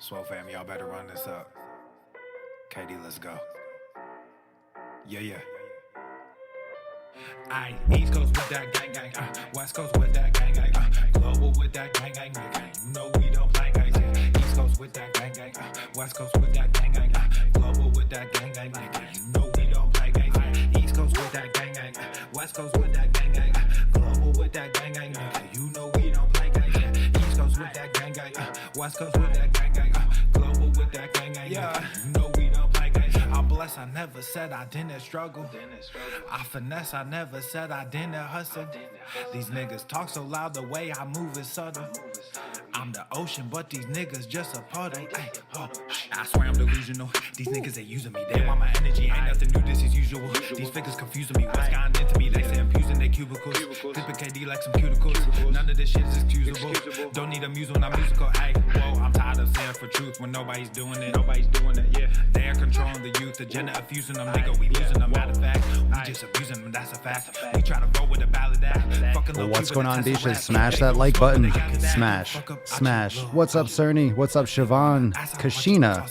Swole fam, y'all better run this up. KD, let's go. Yeah. Aye, East Coast with that gang gang, West Coast with that gang gang, global with that gang gang, you know we don't play guys, yeah. East Coast with that gang gang, West Coast with that gang gang, global with that gang gang, you know we don't play guys, yeah. East Coast with that gang gang, West Coast with that gang gang, global with that gang gang, you know we don't play guys, yeah. East Coast with that gang gang, West Coast with that gang gang, global with that gang gang, yeah. You know we don't play guys. I'm blessed, I never said I didn't struggle. I finesse, I never said I didn't hustle. These niggas talk so loud, the way I move is subtle. I'm the ocean, but these niggas just a puddle. Ay, oh, I swear I'm delusional. These niggas they using me. They want my energy, ain't nothing new, this is usual. These figures confusing me. What's gotten into me? They say I'm using their cubicles. Clipping KD like some cuticles. None of this shit is excusable. Don't need a muse when I'm musical. Ay, whoa, I'm tired of saying for truth when nobody's doing it. Yeah, they're controlling the youth. Agenda of fusing them, nigga. We losing them. Matter of fact, we just abusing them. That's a fact. We try to roll with a ballad that. Well, what's going on, bitches? Smash that like button. Smash. What's up, Cerny? What's up, Siobhan? Kashina.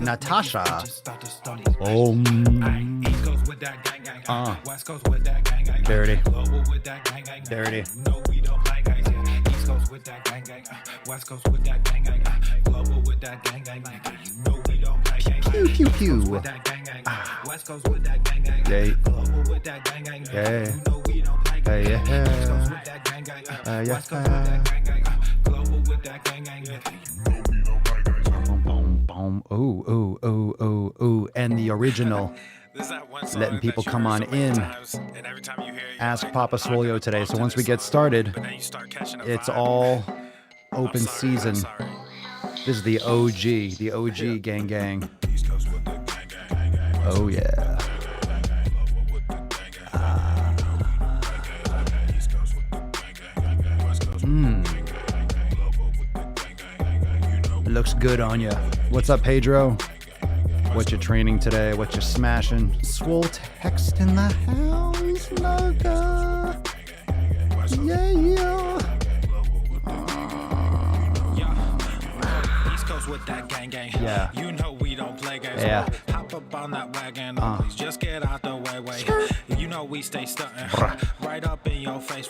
Natasha. Dirty. Dirty. With that gang gang, West Coast with that gang gang, global with that gang gang, you know we don't play gang gang. Pew pew with that gang gang, West Coast with that gang gang, global with that gang gang, you know we don't play gang gang. East Coast with that gang gang, West Coast with that gang gang, global with that gang gang, you know we don't play gang gang. Boom boom, ooh, and the original. Letting people come on in. Ask Papa Swolio today. So once we get started, it's all open season. This is the OG gang. Oh yeah. Looks good on ya. What's up, Pedro? What you training today? What you smashing? Swole text in the house, loca. Yeah. East Coast with that gang gang. Yeah. You know we don't play games. Yeah. Hop up on that wagon. Please just get out the way. You know we stay stuntin'. Right up in your face.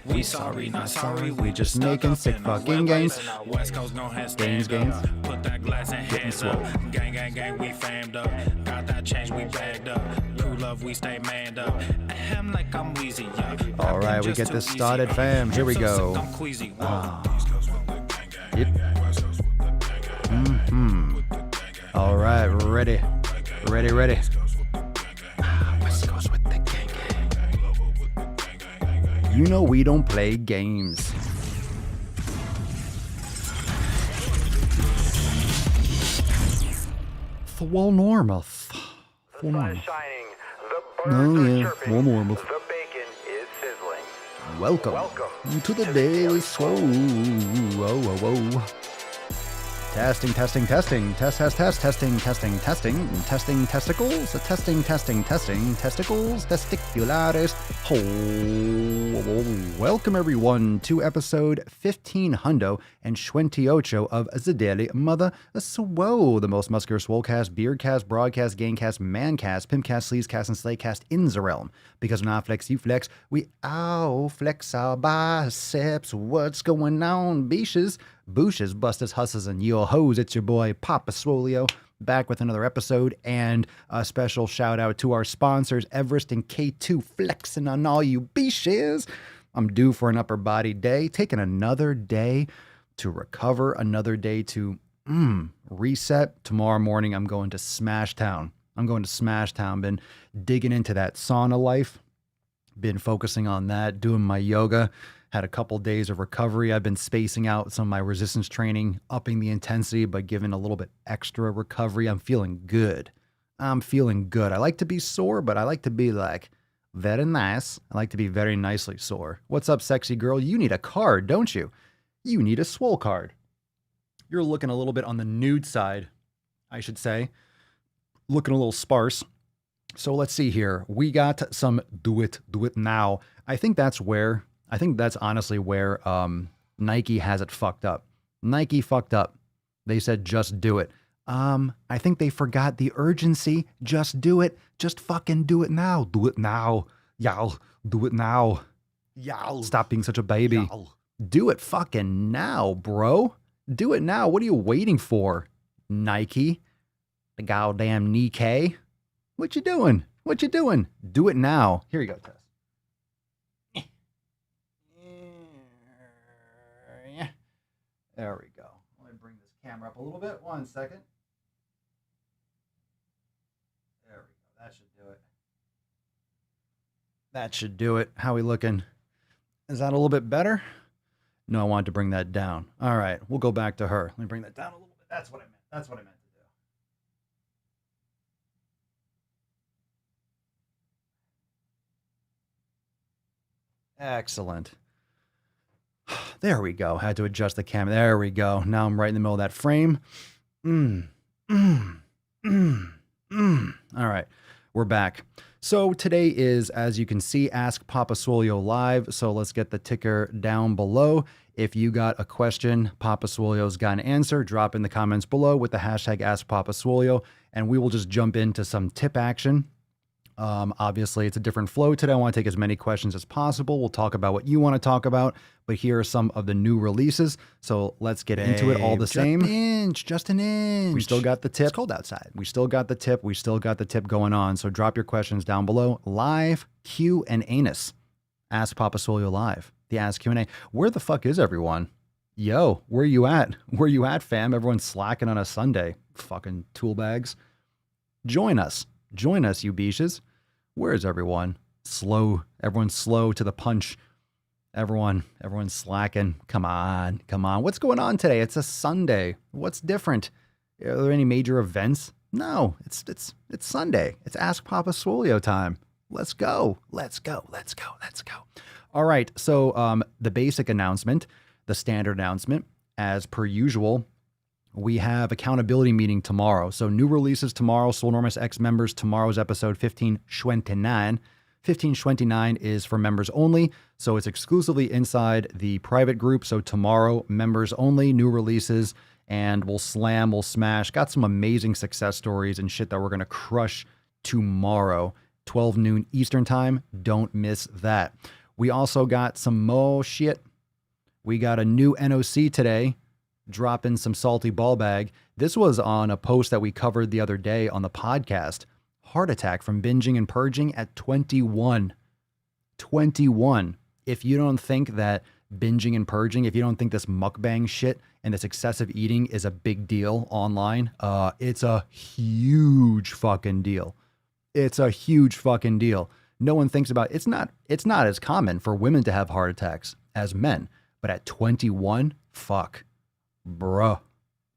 We sorry, not sorry. We just making sick fucking gains. West Coast gon' have gains. Put that glass in hands up. Gang, we famed up. Got that change, we bagged up. Crew love, we stay manned up. Ahem, like I'm wheezy, yeah. All right, we get this started, fam. Here we go. Yep. All right, ready. West Coast with the gang. You know we don't play games. Swolenormous. The sun is shining, the birds are chirping, Swolenormous. the bacon is sizzling. Welcome to the Daily Swole. Whoa. Testing. Testing testicles. Testicles testiculares. Welcome everyone to episode 1500 and 28 of the Daily Mother Swole, the most muscular swolecast, beardcast, broadcast, gangcast, mancast, pimpcast, sleazecast, and slaycast in the realm. Because when I flex, you flex, we all flex our biceps. What's going on, beaches? Booshes, busters, hustlers, and yo hoes. It's your boy, Papa Swolio, back with another episode, and a special shout out to our sponsors, Everest and K2, flexing on all you beaches. I'm due for an upper body day, taking another day to recover, another day to reset. Tomorrow morning, I'm going to Smash Town. Been digging into that sauna life, been focusing on that, doing my yoga. Had a couple days of recovery. I've been spacing out some of my resistance training, upping the intensity, but giving a little bit extra recovery. I'm feeling good. I like to be sore, but I like to be like very nice. I like to be very nicely sore. What's up, sexy girl? You need a card, don't you? You need a Swole card. You're looking a little bit on the nude side, I should say. Looking a little sparse. So let's see here. We got some do it now. I think that's where I think that's honestly where Nike has it fucked up. Nike fucked up. They said, just do it. I think they forgot the urgency. Just do it. Just fucking do it now. Do it now. Y'all, do it now. Y'all. Stop being such a baby. Y'all. Do it fucking now, bro. Do it now. What are you waiting for, Nike? The goddamn Nike. What you doing? What you doing? Do it now. Here you go, Tess. There we go. Let me bring this camera up a little bit. 1 second. There we go. That should do it. That should do it. How we looking? Is that a little bit better? No, I wanted to bring that down. All right, we'll go back to her. Let me bring that down a little bit. That's what I meant. That's what I meant to do. Excellent. There we go. Had to adjust the camera. There we go. Now I'm right in the middle of that frame. All right, we're back. So today is, as you can see, Ask Papa Swolio Live. So let's get the ticker down below. If you got a question, Papa Swolio's got an answer. Drop in the comments below with the hashtag Ask Papa Swolio, and we will just jump into some tip action. Obviously, it's a different flow today. I want to take as many questions as possible. We'll talk about what you want to talk about, but here are some of the new releases. So let's get into it all the same. Just an inch. We still got the tip. It's cold outside. We still got the tip. We still got the tip going on. So drop your questions down below. Live Q and Anus. Ask Papa Swolio Live. The Ask Q&A. Where the fuck is everyone? Yo, where you at? Where you at, fam? Everyone's slacking on a Sunday. Fucking tool bags. Join us. Join us, you beaches. Where is everyone? Slow. Everyone's slow to the punch. Everyone's slacking. Come on. Come on. What's going on today? It's a Sunday. What's different? Are there any major events? No, it's Sunday. It's Ask Papa Swolio time. Let's go. Let's go. Let's go. Let's go. All right. So the basic announcement, the standard announcement, as per usual, we have accountability meeting tomorrow. So new releases tomorrow. Swolenormous X members. Tomorrow's episode 1529. 1529 is for members only. So it's exclusively inside the private group. So tomorrow, members only, new releases, and we'll slam, we'll smash. Got some amazing success stories and shit that we're going to crush tomorrow. 12 noon Eastern time. Don't miss that. We also got some more shit. We got a new NOC today. Dropping some salty ball bag. This was on a post that we covered the other day on the podcast. Heart attack from binging and purging at 21. 21. If you don't think that binging and purging, if you don't think this mukbang shit and this excessive eating is a big deal online, it's a huge fucking deal. It's a huge fucking deal. No one thinks about it. It's not as common for women to have heart attacks as men, but at 21, fuck. Bruh,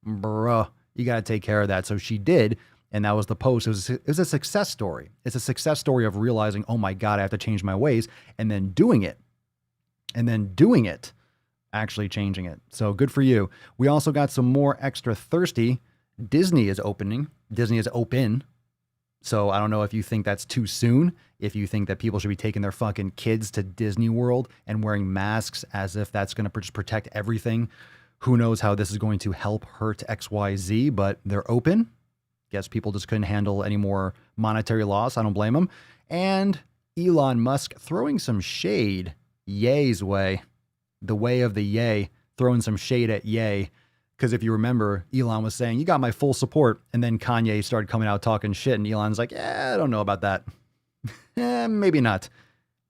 you got to take care of that. So she did, and that was the post. It was a success story. It's a success story of realizing, oh my God, I have to change my ways, and then doing it, actually changing it. So good for you. We also got some more extra thirsty. Disney is opening. Disney is open. So I don't know if you think that's too soon, if you think that people should be taking their fucking kids to Disney World and wearing masks as if that's going to just protect everything. Who knows how this is going to help hurt XYZ, but they're open. Guess people just couldn't handle any more monetary loss. I don't blame them. And Elon Musk throwing some shade Ye's way, the way of the Ye, throwing some shade at Ye. Because if you remember, Elon was saying, you got my full support. And then Kanye started coming out talking shit. And Elon's like, I don't know about that. Maybe not.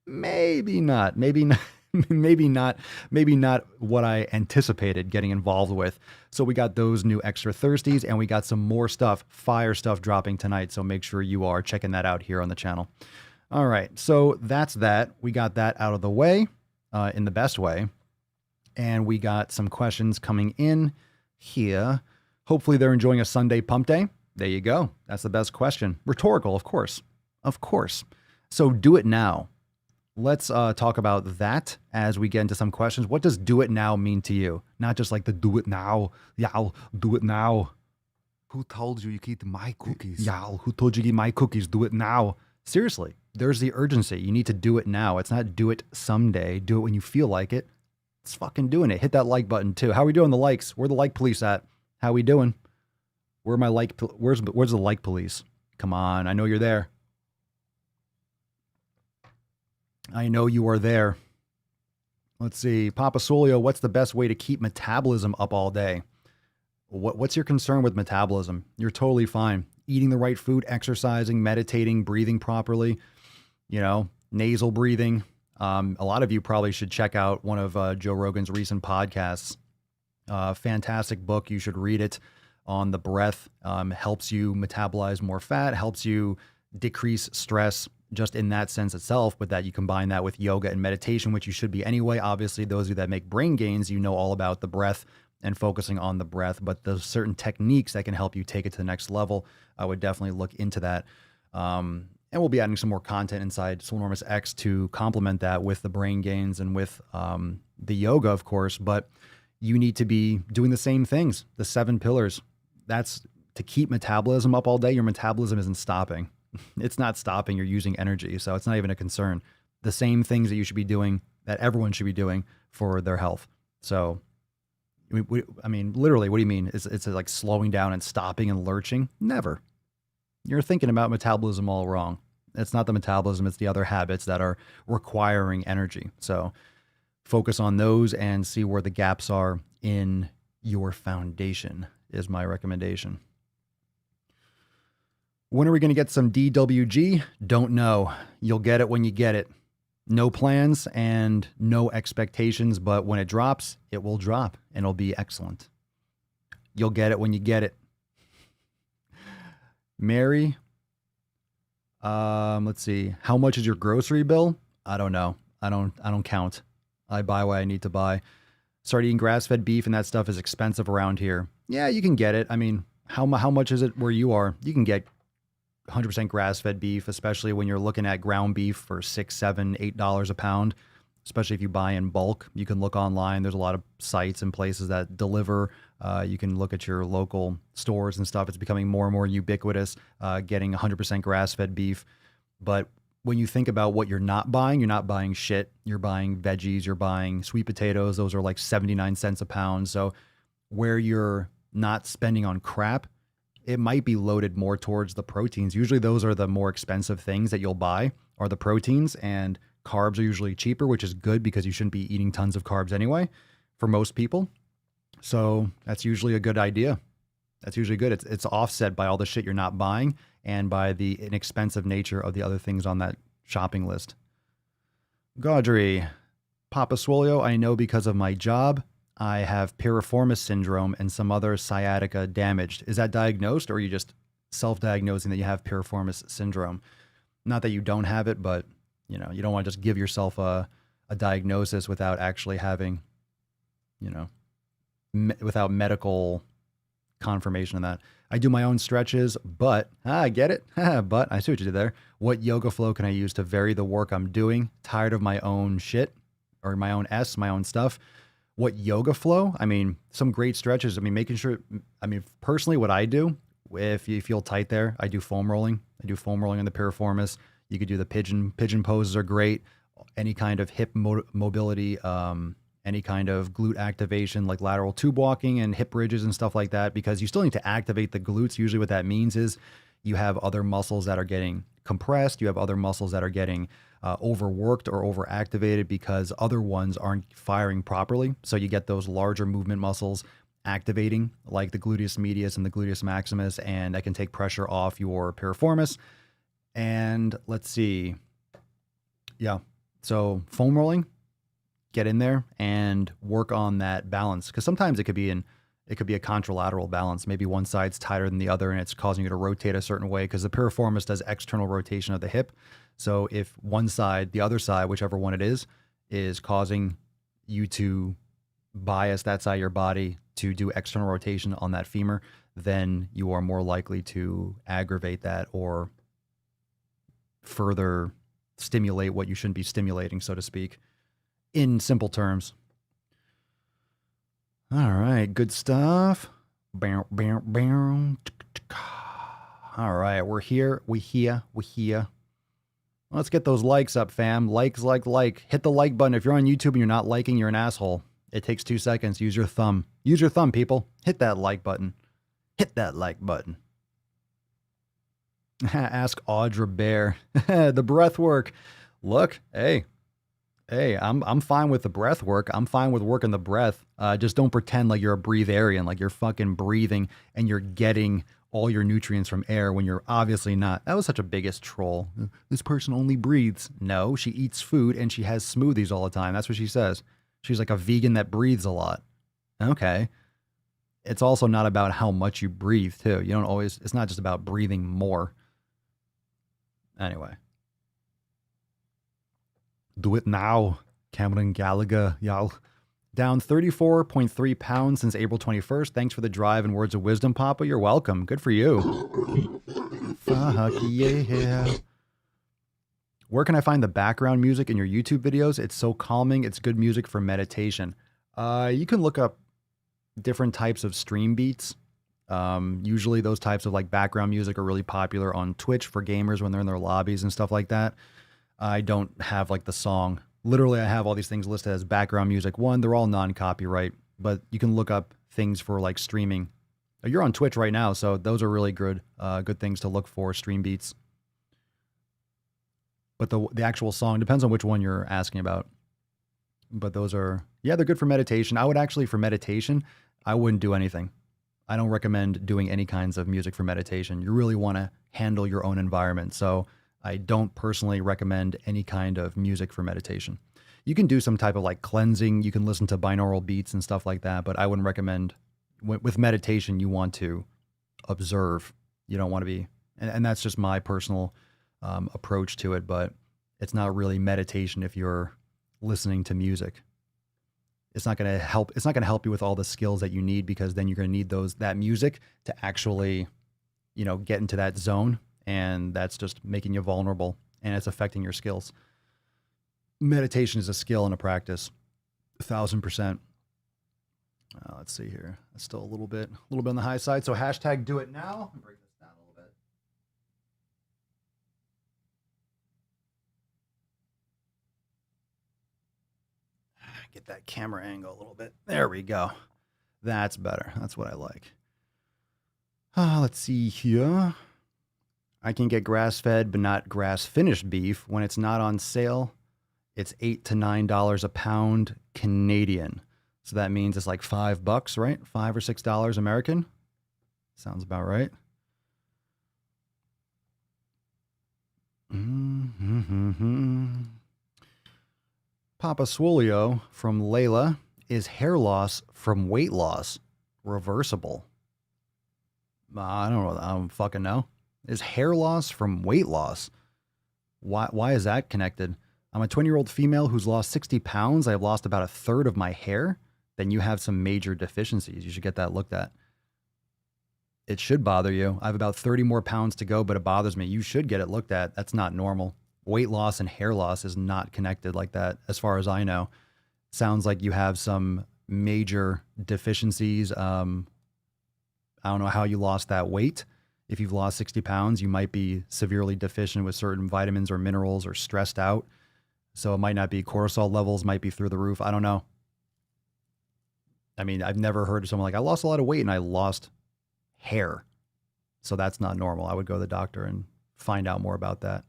Maybe not. Maybe not. Maybe not what I anticipated getting involved with. So we got those new extra thirsties, and we got some more stuff, fire stuff dropping tonight. So make sure you are checking that out here on the channel. All right. So that's that. We got that out of the way in the best way. And we got some questions coming in here. Hopefully they're enjoying a Sunday pump day. There you go. That's the best question. Rhetorical, of course. Of course. So do it now. Let's talk about that as we get into some questions. What does do it now mean to you? Not just like the do it now. Y'all, do it now. Who told you you eat my cookies? Y'all, who told you to eat my cookies? Do it now. Seriously, there's the urgency. You need to do it now. It's not do it someday. Do it when you feel like it. It's fucking doing it. Hit that like button too. How we doing the likes? Where the like police at? How we doing? Where's the like police? Come on, I know you're there. I know you are there. Let's see. Papa Swolio, what's the best way to keep metabolism up all day? What's your concern with metabolism? You're totally fine. Eating the right food, exercising, meditating, breathing properly, nasal breathing. A lot of you probably should check out one of Joe Rogan's recent podcasts. Fantastic book. You should read it on the breath. Helps you metabolize more fat, helps you decrease stress just in that sense itself, but that you combine that with yoga and meditation, which you should be anyway. Obviously, those of you that make brain gains, you know all about the breath and focusing on the breath, but there's certain techniques that can help you take it to the next level. I would definitely look into that. And we'll be adding some more content inside Swolenormous X to complement that with the brain gains and with the yoga, of course. But you need to be doing the same things, the 7 pillars. That's to keep metabolism up all day. Your metabolism isn't stopping. It's not stopping. You're using energy. So it's not even a concern. The same things that you should be doing, that everyone should be doing for their health. So, I mean, literally, what do you mean? It's like slowing down and stopping and lurching? Never. You're thinking about metabolism all wrong. It's not the metabolism. It's the other habits that are requiring energy. So focus on those and see where the gaps are in your foundation is my recommendation. When are we going to get some DWG? Don't know. You'll get it when you get it. No plans and no expectations, but when it drops, it will drop and it'll be excellent. You'll get it when you get it. Mary, let's see. How much is your grocery bill? I don't know. I don't count. I buy what I need to buy. Start eating grass-fed beef and that stuff is expensive around here. Yeah, you can get it. I mean, how much is it where you are? You can get 100% grass-fed beef, especially when you're looking at ground beef for $6, $7, $8 a pound, especially if you buy in bulk. You can look online. There's a lot of sites and places that deliver. You can look at your local stores and stuff. It's becoming more and more ubiquitous, getting 100% grass-fed beef. But when you think about what you're not buying shit. You're buying veggies, you're buying sweet potatoes. Those are like 79 cents a pound. So where you're not spending on crap, it might be loaded more towards the proteins. Usually those are the more expensive things that you'll buy are the proteins, and carbs are usually cheaper, which is good because you shouldn't be eating tons of carbs anyway for most people. So that's usually a good idea. That's usually good. It's offset by all the shit you're not buying and by the inexpensive nature of the other things on that shopping list. Gaudry, Papa Swolio, I know because of my job, I have piriformis syndrome and some other sciatica damaged. Is that diagnosed, or are you just self-diagnosing that you have piriformis syndrome? Not that you don't have it, but you don't want to just give yourself a diagnosis without actually having, without medical confirmation of that. I do my own stretches, but I get it. But I see what you did there. What yoga flow can I use to vary the work I'm doing? Tired of my own shit or my own stuff. What yoga flow? I mean, some great stretches. Making sure, personally, what I do, if you feel tight there, I do foam rolling. I do foam rolling on the piriformis. You could do the pigeon poses are great. Any kind of hip mobility, any kind of glute activation like lateral tube walking and hip bridges and stuff like that, because you still need to activate the glutes. Usually what that means is you have other muscles that are getting compressed. You have other muscles that are getting overworked or overactivated because other ones aren't firing properly. So you get those larger movement muscles activating like the gluteus medius and the gluteus maximus, and that can take pressure off your piriformis. And let's see. Yeah. So foam rolling, get in there and work on that balance. Because sometimes it could be a contralateral balance. Maybe one side's tighter than the other and it's causing you to rotate a certain way, because the piriformis does external rotation of the hip. So if one side, the other side, whichever one it is causing you to bias that side of your body to do external rotation on that femur, then you are more likely to aggravate that or further stimulate what you shouldn't be stimulating, so to speak, in simple terms. All right, good stuff. All right, we're here. Let's get those likes up, fam. Likes, like. Hit the like button. If you're on YouTube and you're not liking, you're an asshole. It takes 2 seconds. Use your thumb. Use your thumb, people. Hit that like button. Hit that like button. Ask Audra Bear. The breath work. Look, hey, I'm fine with the breath work. I'm fine with working the breath. Just don't pretend like you're a breatharian, like you're fucking breathing and you're getting all your nutrients from air when you're obviously not. That was such a biggest troll. This person only breathes. No, she eats food and she has smoothies all the time. That's what she says. She's like a vegan that breathes a lot. Okay. It's also not about how much you breathe too. You don't always, it's not just about breathing more. Anyway. Do it now, Cameron Gallagher, y'all. Down 34.3 pounds since April 21st. Thanks for the drive and words of wisdom, Papa. You're welcome. Good for you. Fuck yeah. Where can I find the background music in your YouTube videos? It's so calming. It's good music for meditation. You can look up different types of stream beats. Usually those types of like background music are really popular on Twitch for gamers when they're in their lobbies and stuff like that. I don't have like the song. Literally, I have all these things listed as background music. One, they're all non-copyright, but you can look up things for like streaming. You're on Twitch right now, so those are really good things to look for, stream beats. But the actual song depends on which one you're asking about. But those are, yeah, they're good for meditation. I would actually, for meditation, I wouldn't do anything. I don't recommend doing any kinds of music for meditation. You really want to handle your own environment. So I don't personally recommend any kind of music for meditation. You can do some type of like cleansing. You can listen to binaural beats and stuff like that, but I wouldn't recommend. With meditation, you want to observe. You don't want to be, and that's just my personal approach to it, but it's not really meditation if you're listening to music. It's not going to help. It's not going to help you with all the skills that you need, because then you're going to need that music to actually, get into that zone. And that's just making you vulnerable, and it's affecting your skills. Meditation is a skill and a practice, 1,000%. Let's see here. That's still a little bit on the high side. So hashtag do it now. Break this down a little bit. Get that camera angle a little bit. There we go. That's better. That's what I like. Let's see here. I can get grass-fed but not grass-finished beef when it's not on sale. It's $8 to $9 a pound Canadian. So that means it's like $5, right? $5 or $6 American. Sounds about right. Papa Swolio from Layla. Is hair loss from weight loss reversible? I don't know. I don't fucking know. Is hair loss from weight loss? Why is that connected? I'm a 20-year-old female who's lost 60 pounds. I've lost about a third of my hair. Then you have some major deficiencies. You should get that looked at. It should bother you. I have about 30 more pounds to go, but it bothers me. You should get it looked at. That's not normal. Weight loss and hair loss is not connected like that, as far as I know. Sounds like you have some major deficiencies. I don't know how you lost that weight. If you've lost 60 pounds, you might be severely deficient with certain vitamins or minerals, or stressed out. So it might not be, cortisol levels might be through the roof. I don't know. I mean, I've never heard of someone like, I lost a lot of weight and I lost hair. So that's not normal. I would go to the doctor and find out more about that.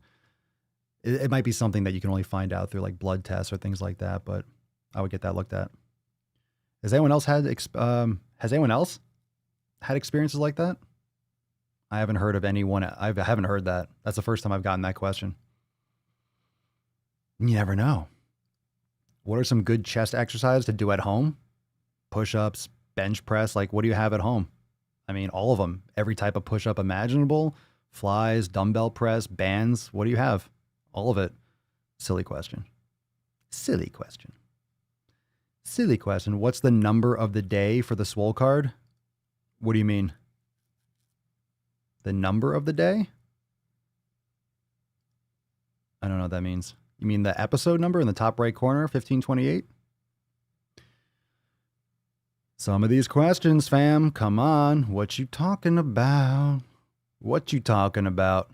It might be something that you can only find out through like blood tests or things like that, but I would get that looked at. Has anyone else had experiences like that? I haven't heard of anyone. I haven't heard that. That's the first time I've gotten that question. You never know. What are some good chest exercises to do at home? Push-ups, bench press. Like, what do you have at home? I mean, all of them. Every type of push-up imaginable. Flies, dumbbell press, bands. What do you have? All of it. Silly question. Silly question. Silly question. What's the number of the day for the Swole card? What do you mean? The number of the day? I don't know what that means. You mean the episode number in the top right corner, 1528? Some of these questions, fam. Come on. What you talking about? What you talking about?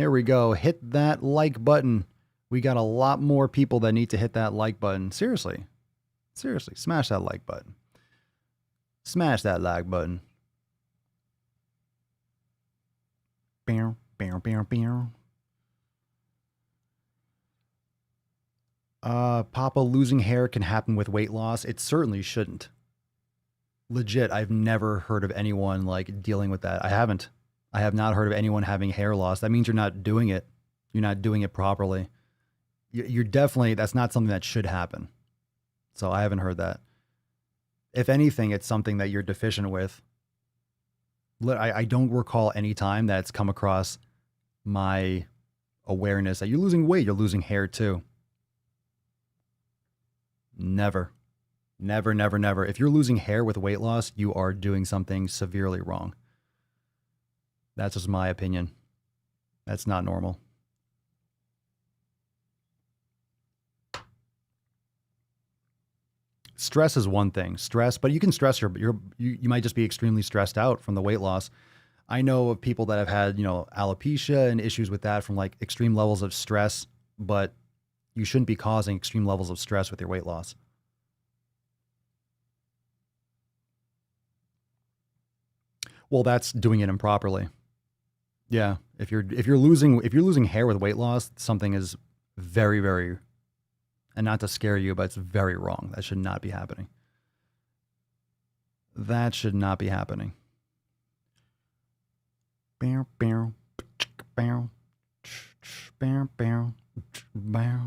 Here we go. Hit that like button. We got a lot more people that need to hit that like button. Seriously. Seriously. Smash that like button. Smash that like button. Bow, bow, bow, bow. Papa, losing hair can happen with weight loss. It certainly shouldn't. Legit, I've never heard of anyone like dealing with that. I haven't. I have not heard of anyone having hair loss. That means you're not doing it. You're not doing it properly. You're definitely, that's not something that should happen. So I haven't heard that. If anything, it's something that you're deficient with. I don't recall any time that it's come across my awareness that you're losing weight, you're losing hair too. Never. Never, never, never. If you're losing hair with weight loss, you are doing something severely wrong. That's just my opinion. That's not normal. Stress is one thing. Stress, but you can stress you might just be extremely stressed out from the weight loss. I know of people that have had, alopecia and issues with that from like extreme levels of stress, but you shouldn't be causing extreme levels of stress with your weight loss. Well, that's doing it improperly. Yeah, if you're losing hair with weight loss, something is very, very, and not to scare you, but it's very wrong. That should not be happening. That should not be happening. Bow, bow, bow, bow, bow, bow.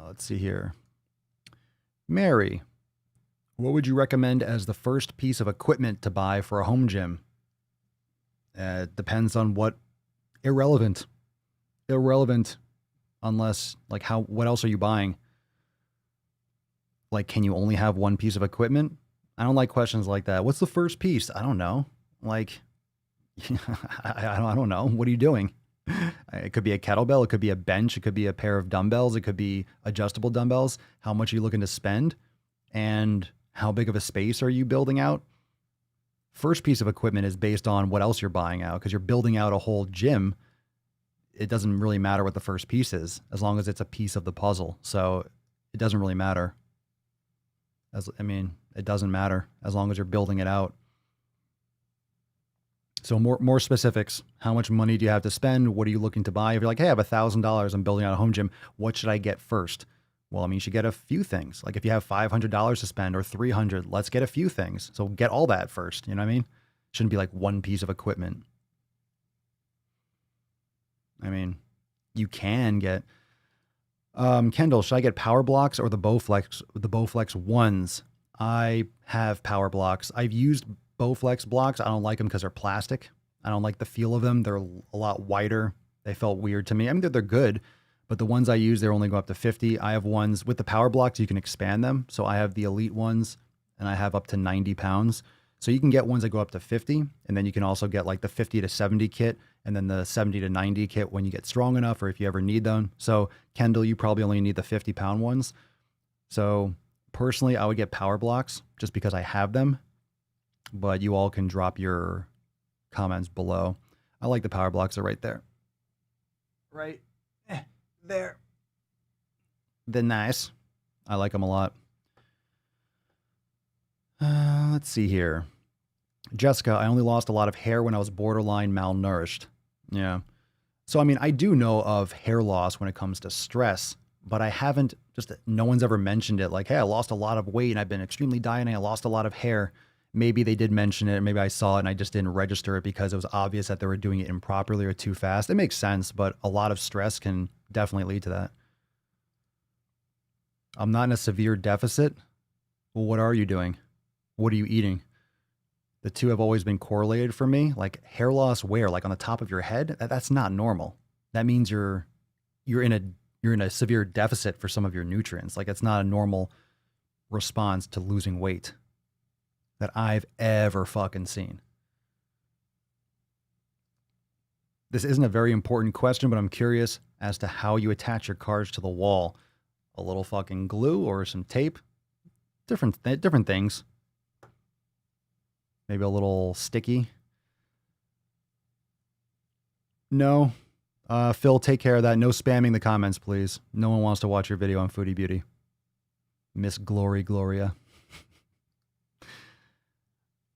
Let's see here. Mary, what would you recommend as the first piece of equipment to buy for a home gym? It depends on what. Irrelevant. Unless, like, what else are you buying? Like, can you only have one piece of equipment? I don't like questions like that. What's the first piece? I don't know. Like, I don't know. What are you doing? It could be a kettlebell. It could be a bench. It could be a pair of dumbbells. It could be adjustable dumbbells. How much are you looking to spend? And how big of a space are you building out? First piece of equipment is based on what else you're buying out, because you're building out a whole gym. It doesn't really matter what the first piece is, as long as it's a piece of the puzzle. So it doesn't really matter. It doesn't matter as long as you're building it out. So more specifics. How much money do you have to spend? What are you looking to buy? If you're like, hey, I have $1,000, I'm building out a home gym. What should I get first? Well, you should get a few things. Like if you have $500 to spend or $300, let's get a few things. So get all that first. You know what I mean? Shouldn't be like one piece of equipment. You can get, Kendall, should I get power blocks or the Bowflex ones? I have power blocks. I've used Bowflex blocks. I don't like them because they're plastic. I don't like the feel of them. They're a lot wider. They felt weird to me. They're good, but the ones I use, they're only go up to 50. I have ones with the power blocks. You can expand them. So I have the elite ones and I have up to 90 pounds. So you can get ones that go up to 50. And then you can also get like the 50 to 70 kit and then the 70 to 90 kit when you get strong enough or if you ever need them. So Kendall, you probably only need the 50-pound ones. So personally, I would get power blocks just because I have them, but you all can drop your comments below. I like the power blocks. They're right there. Right there. They're nice. I like them a lot. Let's see here. Jessica, I only lost a lot of hair when I was borderline malnourished. Yeah. So, I do know of hair loss when it comes to stress, but I haven't, no one's ever mentioned it. Like, hey, I lost a lot of weight and I've been extremely dieting. I lost a lot of hair. Maybe they did mention it. Maybe I saw it and I just didn't register it because it was obvious that they were doing it improperly or too fast. It makes sense, but a lot of stress can definitely lead to that. I'm not in a severe deficit. Well, what are you doing? What are you eating? The two have always been correlated for me. Like hair loss where? Like on the top of your head? That's not normal. That means you're in a severe deficit for some of your nutrients. Like it's not a normal response to losing weight that I've ever fucking seen. This isn't a very important question, but I'm curious as to how you attach your cards to the wall. A little fucking glue or some tape? Different things. Maybe a little sticky. No. Phil, take care of that. No spamming the comments, please. No one wants to watch your video on Foodie Beauty. Miss Glory Gloria.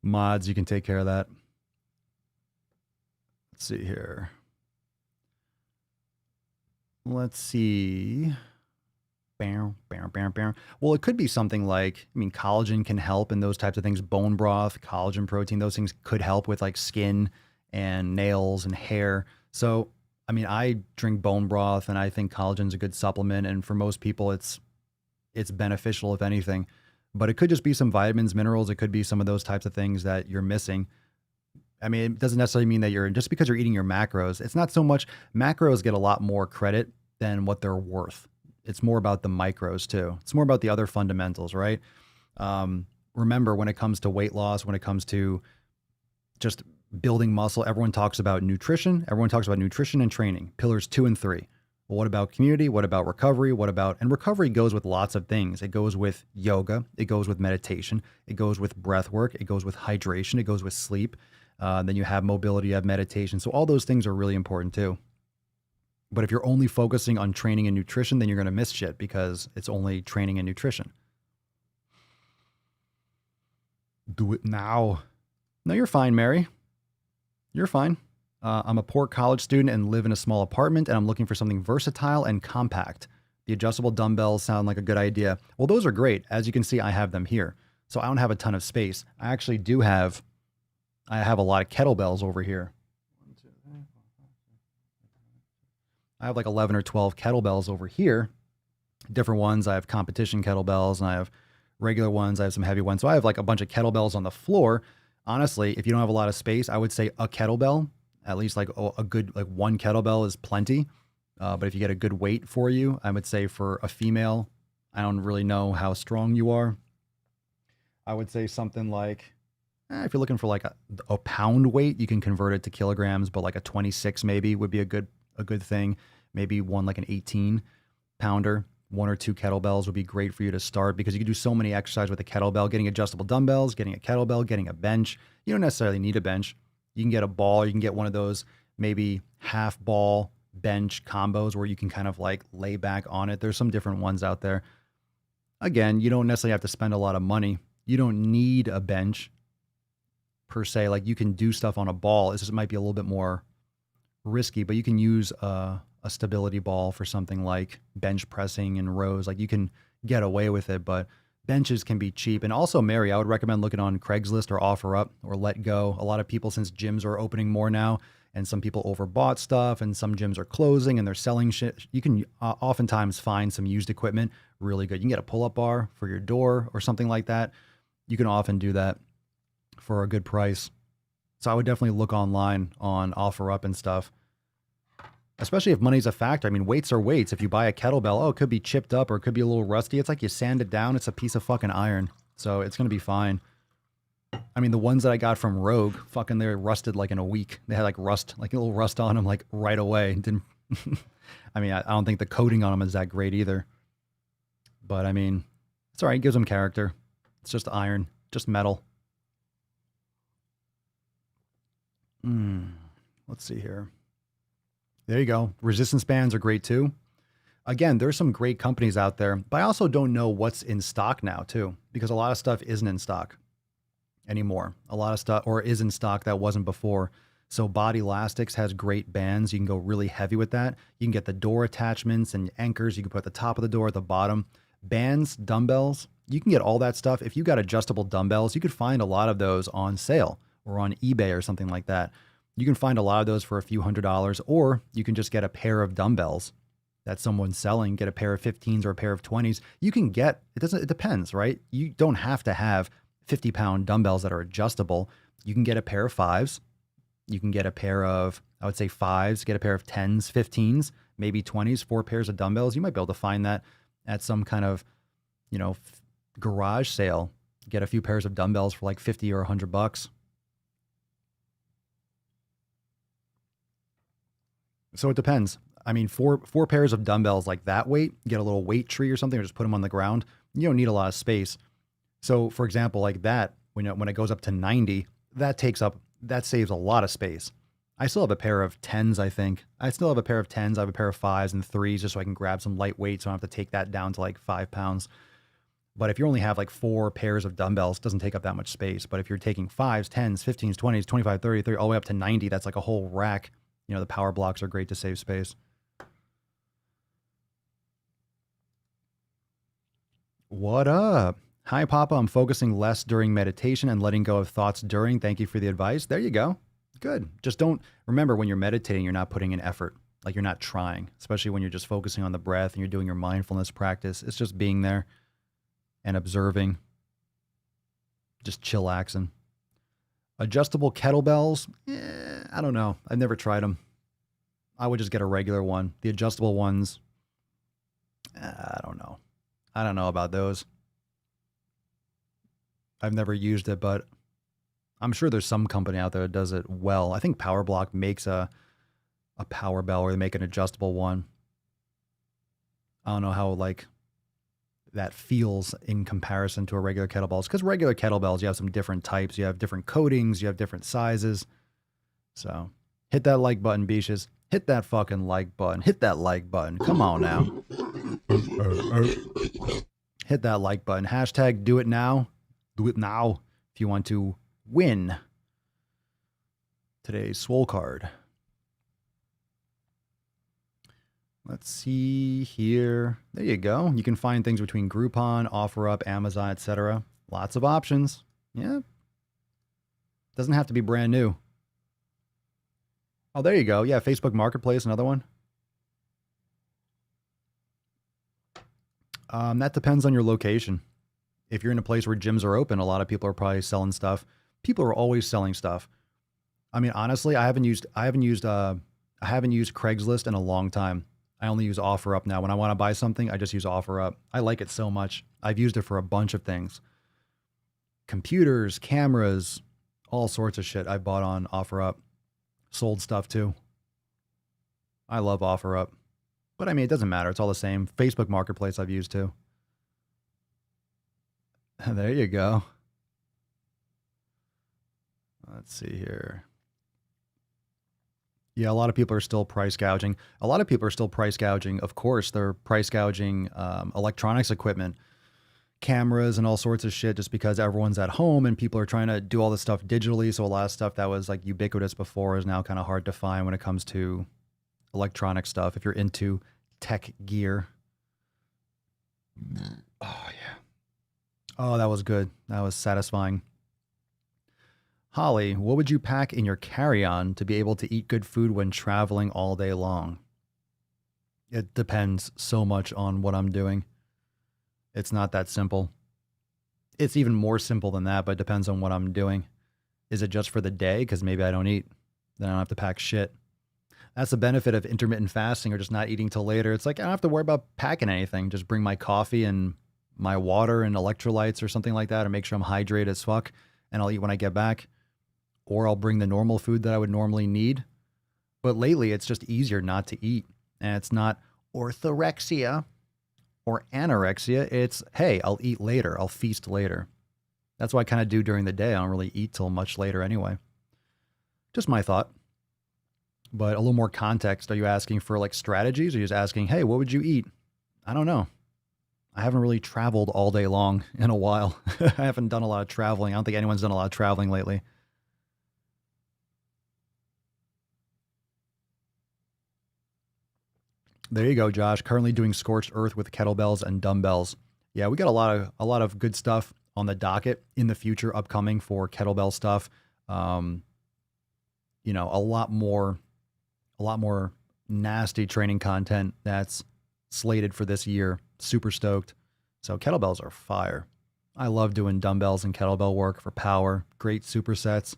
Mods, you can take care of that. Let's see here. Let's see. Bam, bam, bam, bam. Well, it could be something like, I mean, collagen can help in those types of things. Bone broth, collagen protein, those things could help with like skin and nails and hair. So, I mean, I drink bone broth and I think collagen's a good supplement. And for most people, it's beneficial, if anything. But it could just be some vitamins, minerals. It could be some of those types of things that you're missing. I mean, it doesn't necessarily mean that just because you're eating your macros, it's not so much, macros get a lot more credit than what they're worth. It's more about the micros too. It's more about the other fundamentals, right? Remember, when it comes to weight loss, when it comes to just building muscle, everyone talks about nutrition. Everyone talks about nutrition and training, pillars 2 and 3. Well, what about community? What about recovery? And recovery goes with lots of things. It goes with yoga. It goes with meditation. It goes with breath work. It goes with hydration. It goes with sleep. Then you have mobility, you have meditation. So all those things are really important too. But if you're only focusing on training and nutrition, then you're going to miss shit because it's only training and nutrition. Do it now. No, you're fine, Mary. You're fine. I'm a poor college student and live in a small apartment, and I'm looking for something versatile and compact. The adjustable dumbbells sound like a good idea. Well, those are great. As you can see, I have them here. So I don't have a ton of space. I actually I have a lot of kettlebells over here. I have like 11 or 12 kettlebells over here. Different ones. I have competition kettlebells and I have regular ones. I have some heavy ones. So I have like a bunch of kettlebells on the floor. Honestly, if you don't have a lot of space, I would say a kettlebell, at least like a good, like one kettlebell is plenty. But if you get a good weight for you, I would say for a female, I don't really know how strong you are. I would say something like, if you're looking for like a pound weight, you can convert it to kilograms, but like a 26 maybe would be a good thing. Maybe one like an 18 pounder, 1 or 2 kettlebells would be great for you to start because you can do so many exercises with a kettlebell, getting adjustable dumbbells, getting a kettlebell, getting a bench. You don't necessarily need a bench. You can get a ball. You can get one of those maybe half ball bench combos where you can kind of like lay back on it. There's some different ones out there. Again, you don't necessarily have to spend a lot of money. You don't need a bench per se. Like you can do stuff on a ball. It might be a little bit more risky, but you can use a stability ball for something like bench pressing and rows. Like you can get away with it, but benches can be cheap. And also, Mary, I would recommend looking on Craigslist or OfferUp or Let Go. A lot of people, since gyms are opening more now, and some people overbought stuff, and some gyms are closing and they're selling shit. You can oftentimes find some used equipment really good. You can get a pull-up bar for your door or something like that. You can often do that for a good price. So I would definitely look online on OfferUp and stuff, especially if money's a factor. I mean, weights are weights. If you buy a kettlebell, it could be chipped up or it could be a little rusty. It's like you sand it down. It's a piece of fucking iron. So it's going to be fine. I mean, the ones that I got from Rogue, fucking, they're rusted like in a week. They had like rust, like a little rust on them, like right away. Didn't, I mean, I don't think the coating on them is that great either. But I mean, it's all right. It gives them character. It's just iron, just metal. Let's see here. There you go. Resistance bands are great too. Again, there's some great companies out there, but I also don't know what's in stock now too, because a lot of stuff isn't in stock anymore. A lot of stuff, or is in stock that wasn't before. So Body Elastics has great bands. You can go really heavy with that. You can get the door attachments and anchors. You can put at the top of the door, at the bottom. Bands, dumbbells, you can get all that stuff. If you got adjustable dumbbells, you could find a lot of those on sale or on eBay or something like that. You can find a lot of those for a few $100s, or you can just get a pair of dumbbells that someone's selling, get a pair of 15s or a pair of 20s. You can get, it depends, right? You don't have to have 50-pound dumbbells that are adjustable. You can get a pair of 5s. You can get a pair of, I would say 5s, get a pair of 10s, 15s, maybe 20s, 4 pairs of dumbbells. You might be able to find that at some kind of, garage sale. Get a few pairs of dumbbells for like 50 or $100. So it depends. I mean, four pairs of dumbbells like that weight, get a little weight tree or something, or just put them on the ground. You don't need a lot of space. So for example, like that, when it goes up to 90, that saves a lot of space. I still have a pair of 10s, I think. I still have a pair of 10s. I have a pair of 5s and 3s just so I can grab some light weight so I don't have to take that down to like 5 pounds. But if you only have like 4 pairs of dumbbells, it doesn't take up that much space. But if you're taking 5s, 10s, 15s, 20s, 25, 30, 30, all the way up to 90, that's like a whole rack. You know, the power blocks are great to save space. What up? Hi, Papa. I'm focusing less during meditation and letting go of thoughts during. Thank you for the advice. There you go. Good. Just don't remember when you're meditating, you're not putting in effort. Like you're not trying, especially when you're just focusing on the breath and you're doing your mindfulness practice. It's just being there and observing, just chillaxing. Adjustable kettlebells? I don't know. I've never tried them. I would just get a regular one. The adjustable ones, I don't know. I don't know about those. I've never used it, but I'm sure there's some company out there that does it well. I think Power Block makes a power bell, or they make an adjustable one. I don't know how like that feels in comparison to a regular kettlebells, because regular kettlebells, you have some different types, you have different coatings, you have different sizes. So hit that like button, Beaches. Hit that fucking like button. Hit that like button. Come on now. Hit that like button. Hashtag do it now. Do it now if you want to win today's Swole card. Let's see here. There you go. You can find things between Groupon, OfferUp, Amazon, etc. Lots of options. Yeah. Doesn't have to be brand new. Oh, there you go. Yeah, Facebook Marketplace, another one. That depends on your location. If you're in a place where gyms are open, a lot of people are probably selling stuff. People are always selling stuff. I mean, honestly, I haven't used Craigslist in a long time. I only use OfferUp now. When I want to buy something, I just use OfferUp. I like it so much. I've used it for a bunch of things. Computers, cameras, all sorts of shit I bought on OfferUp. Sold stuff too. I love OfferUp. But I mean, it doesn't matter. It's all the same. Facebook Marketplace I've used too. There you go. Let's see here. Yeah, a lot of people are still price gouging. Of course, they're price gouging electronics equipment, cameras and all sorts of shit, just because everyone's at home and people are trying to do all this stuff digitally. So a lot of stuff that was like ubiquitous before is now kind of hard to find when it comes to electronic stuff. If you're into tech gear. Oh, yeah. Oh, that was good. That was satisfying. Holly, what would you pack in your carry-on to be able to eat good food when traveling all day long? It depends so much on what I'm doing. It's not that simple. It's even more simple than that, but it depends on what I'm doing. Is it just for the day? Because maybe I don't eat. Then I don't have to pack shit. That's the benefit of intermittent fasting or just not eating till later. It's like I don't have to worry about packing anything. Just bring my coffee and my water and electrolytes or something like that, and make sure I'm hydrated as fuck, and I'll eat when I get back. Or I'll bring the normal food that I would normally need. But lately, it's just easier not to eat. And it's not orthorexia or anorexia. It's, hey, I'll eat later. I'll feast later. That's what I kind of do during the day. I don't really eat till much later anyway. Just my thought. But a little more context. Are you asking for like strategies? Or are you just asking, hey, what would you eat? I don't know. I haven't really traveled all day long in a while. I haven't done a lot of traveling. I don't think anyone's done a lot of traveling lately. There you go, Josh. Currently doing scorched earth with kettlebells and dumbbells. Yeah, we got a lot of good stuff on the docket in the future, upcoming for kettlebell stuff. You know, a lot more nasty training content that's slated for this year. Super stoked. So kettlebells are fire. I love doing dumbbells and kettlebell work for power. Great supersets.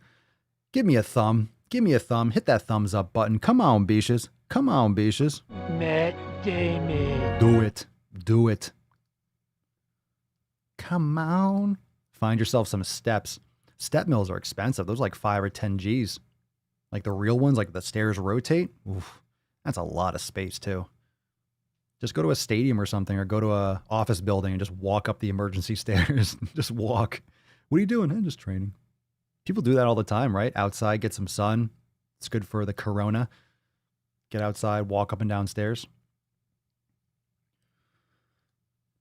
Give me a thumb. Give me a thumb. Hit that thumbs up button. Come on, Beaches. Come on, Beaches. Matt Damon. Do it. Do it. Come on. Find yourself some steps. Step mills are expensive. Those are like 5 or 10 G's. Like the real ones, like the stairs rotate. Oof, that's a lot of space too. Just go to a stadium or something, or go to a office building and just walk up the emergency stairs. Just walk. What are you doing? I'm just training. People do that all the time, right? Outside, get some sun, It's good for the corona. Get outside, walk up and down stairs.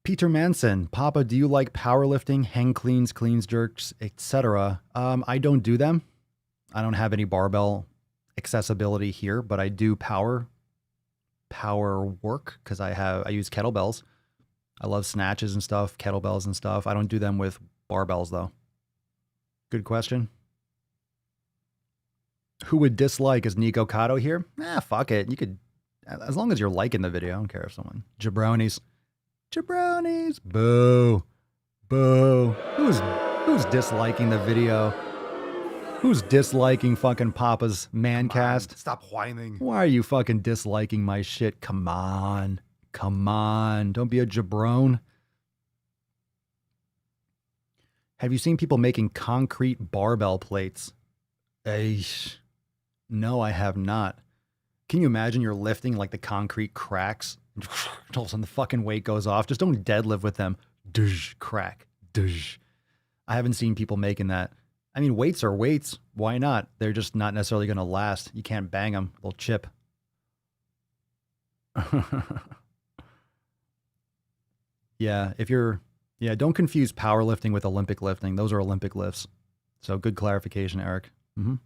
Peter Manson, Papa, do you like powerlifting, hang cleans, jerks, etc.? I don't do them. I don't have any barbell accessibility here, but I do power work because I use kettlebells. I love snatches and stuff, kettlebells and stuff. I don't do them with barbells though. Good question. Who would dislike? Is Nico Cotto here? Fuck it. You could, as long as you're liking the video. I don't care if someone. Jabronis. Boo. Who's disliking the video? Who's disliking fucking Papa's Mancast? Stop whining. Why are you fucking disliking my shit? Come on. Don't be a jabron. Have you seen people making concrete barbell plates? No, I have not. Can you imagine you're lifting like the concrete cracks? All of a sudden the fucking weight goes off. Just don't deadlift with them. Crack. I haven't seen people making that. I mean, weights are weights. Why not? They're just not necessarily going to last. You can't bang them. They'll chip. Yeah, don't confuse powerlifting with Olympic lifting. Those are Olympic lifts. So good clarification, Eric. You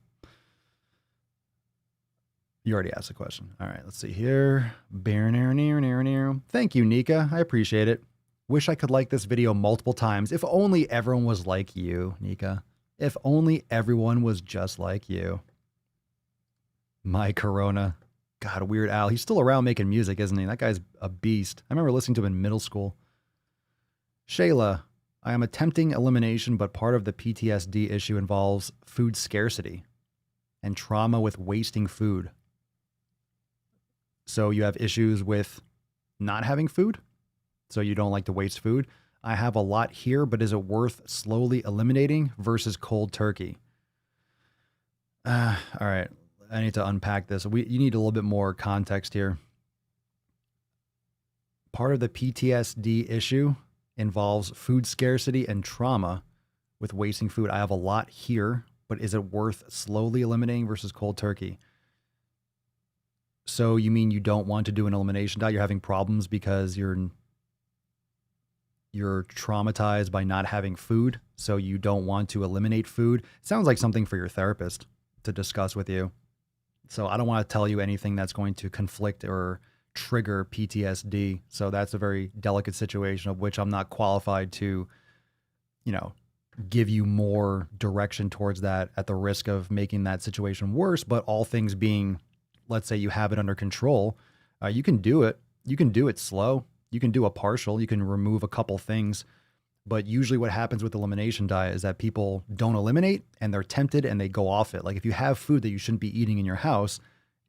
already asked the question. All right, let's see here. Thank you, Nika. I appreciate it. Wish I could like this video multiple times. If only everyone was like you, Nika. If only everyone was just like you. My Corona. God, Weird Al. He's still around making music, isn't he? That guy's a beast. I remember listening to him in middle school. Shayla, I am attempting elimination, but part of the PTSD issue involves food scarcity and trauma with wasting food. So you have issues with not having food? So you don't like to waste food? I have a lot here, but is it worth slowly eliminating versus cold turkey? All right. I need to unpack this. You need a little bit more context here. Part of the PTSD issue involves food scarcity and trauma with wasting food. I have a lot here, but is it worth slowly eliminating versus cold turkey? So you mean you don't want to do an elimination diet? You're having problems because you're traumatized by not having food, so you don't want to eliminate food? Sounds like something for your therapist to discuss with you. So I don't want to tell you anything that's going to conflict or trigger PTSD. So that's a very delicate situation of which I'm not qualified to, give you more direction towards that at the risk of making that situation worse. But all things being, let's say you have it under control, you can do it. You can do it slow. You can do a partial. You can remove a couple things. But usually what happens with elimination diet is that people don't eliminate and they're tempted and they go off it. Like if you have food that you shouldn't be eating in your house,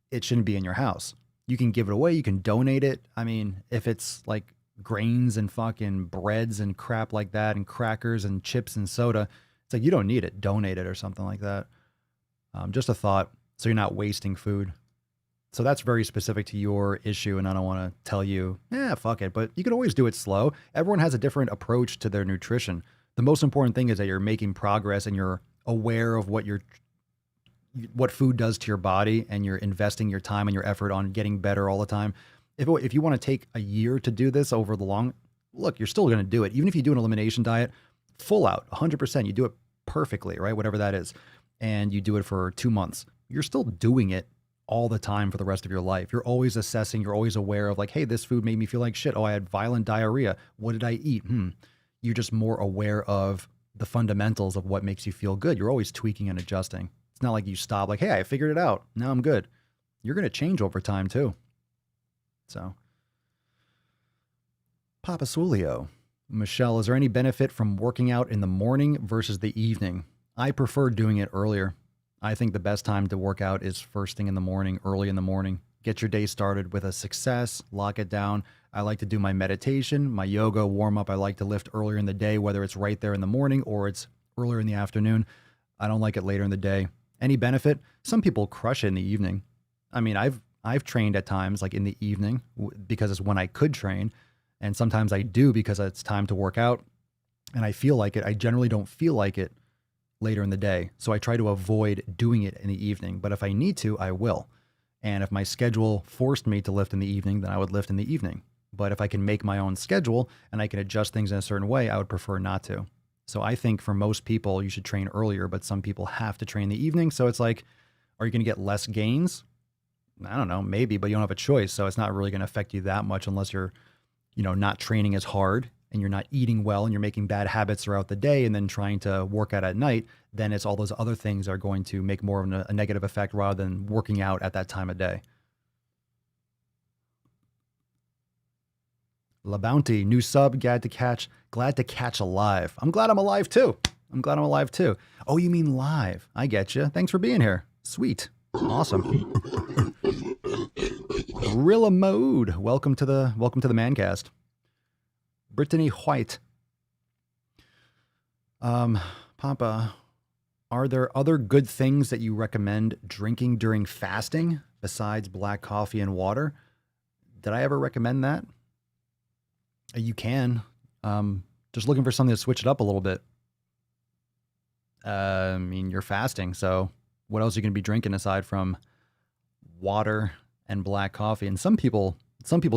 it shouldn't be in your house. You can give it away. You can donate it. I mean, if it's like grains and fucking breads and crap like that and crackers and chips and soda, it's like you don't need it. Donate it or something like that. Just a thought. So you're not wasting food. So that's very specific to your issue, and I don't want to tell you, fuck it. But you can always do it slow. Everyone has a different approach to their nutrition. The most important thing is that you're making progress and you're aware of what food does to your body, and you're investing your time and your effort on getting better all the time. If you want to take a year to do this over the long, look, you're still going to do it. Even if you do an elimination diet, full out, 100%, you do it perfectly, right? Whatever that is. And you do it for 2 months. You're still doing it all the time for the rest of your life. You're always assessing, you're always aware of like, hey, this food made me feel like shit. Oh, I had violent diarrhea. What did I eat? You're just more aware of the fundamentals of what makes you feel good. You're always tweaking and adjusting. It's not like you stop like, hey, I figured it out. Now I'm good. You're going to change over time too. So, Papa Swolio. Michelle, is there any benefit from working out in the morning versus the evening? I prefer doing it earlier. I think the best time to work out is first thing in the morning, early in the morning. Get your day started with a success, lock it down. I like to do my meditation, my yoga warm up. I like to lift earlier in the day, whether it's right there in the morning or it's earlier in the afternoon. I don't like it later in the day. Any benefit? Some people crush it in the evening. I mean, I've trained at times like in the evening because it's when I could train. And sometimes I do because it's time to work out and I feel like it. I generally don't feel like it later in the day. So I try to avoid doing it in the evening. But if I need to, I will. And if my schedule forced me to lift in the evening, then I would lift in the evening. But if I can make my own schedule and I can adjust things in a certain way, I would prefer not to. So I think for most people, you should train earlier, but some people have to train in the evening. So it's like, are you going to get less gains? I don't know, maybe, but you don't have a choice. So it's not really going to affect you that much unless you're, not training as hard and you're not eating well and you're making bad habits throughout the day and then trying to work out at night. Then it's all those other things are going to make more of a negative effect rather than working out at that time of day. La Bounty, new sub, glad to catch alive. I'm glad I'm alive too. Oh, you mean live? I get you. Thanks for being here. Sweet. Awesome. Gorilla Mode. Welcome to the Mancast. Brittany White. Papa, are there other good things that you recommend drinking during fasting besides black coffee and water? Did I ever recommend that? You can. Just looking for something to switch it up a little bit. I mean, you're fasting, so what else are you going to be drinking aside from water and black coffee? And some people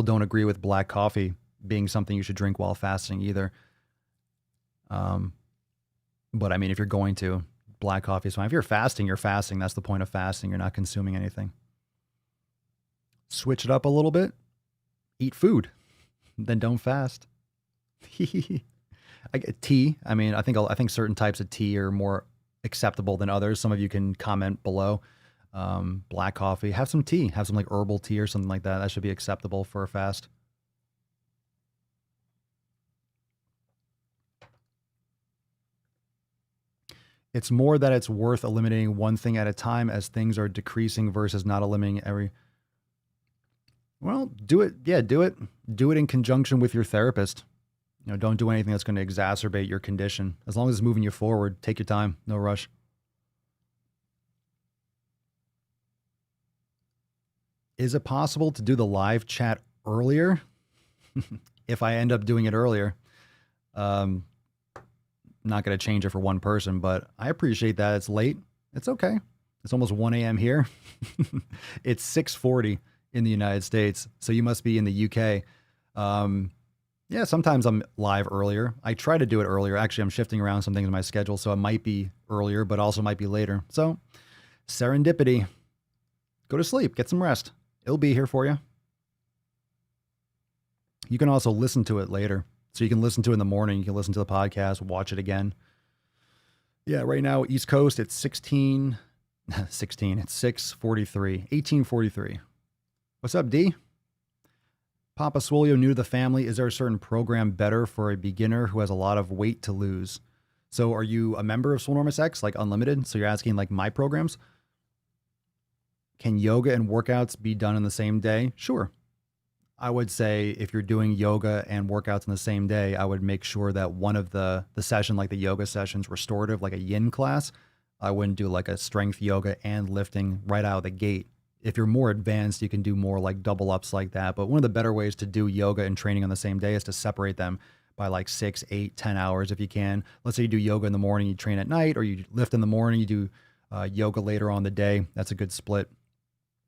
don't agree with black coffee being something you should drink while fasting either. But I mean, if you're going to, black coffee is fine. If you're fasting, you're fasting. That's the point of fasting. You're not consuming anything. Switch it up a little bit. Eat food. Then don't fast. I get tea. I mean, I think certain types of tea are more acceptable than others. Some of you can comment below. Black coffee. Have some tea. Have some like herbal tea or something like that. That should be acceptable for a fast. It's more that it's worth eliminating one thing at a time as things are decreasing versus not eliminating every. Well, do it. Yeah, do it. Do it in conjunction with your therapist. Don't do anything that's going to exacerbate your condition. As long as it's moving you forward, take your time. No rush. Is it possible to do the live chat earlier? If I end up doing it earlier, not going to change it for one person, but I appreciate that. It's late. It's okay. It's almost 1 a.m. here. It's 6:40 in the United States. So you must be in the UK. Yeah, sometimes I'm live earlier. I try to do it earlier. Actually, I'm shifting around some things in my schedule, so it might be earlier, but also might be later. So serendipity. Go to sleep. Get some rest. It'll be here for you. You can also listen to it later. So you can listen to it in the morning. You can listen to the podcast, watch it again. Yeah, right now, East Coast, it's 16, it's 6:43, 18:43. What's up, D? Papa Swolio, new to the family. Is there a certain program better for a beginner who has a lot of weight to lose? So are you a member of Swolenormous X, like unlimited? So you're asking like my programs? Can yoga and workouts be done in the same day? Sure. I would say if you're doing yoga and workouts in the same day, I would make sure that one of the session, like the yoga session's restorative, like a yin class. I wouldn't do like a strength yoga and lifting right out of the gate. If you're more advanced, you can do more like double ups like that. But one of the better ways to do yoga and training on the same day is to separate them by like 6, 8, 10 hours if you can. Let's say you do yoga in the morning, you train at night, or you lift in the morning, you do yoga later on the day. That's a good split.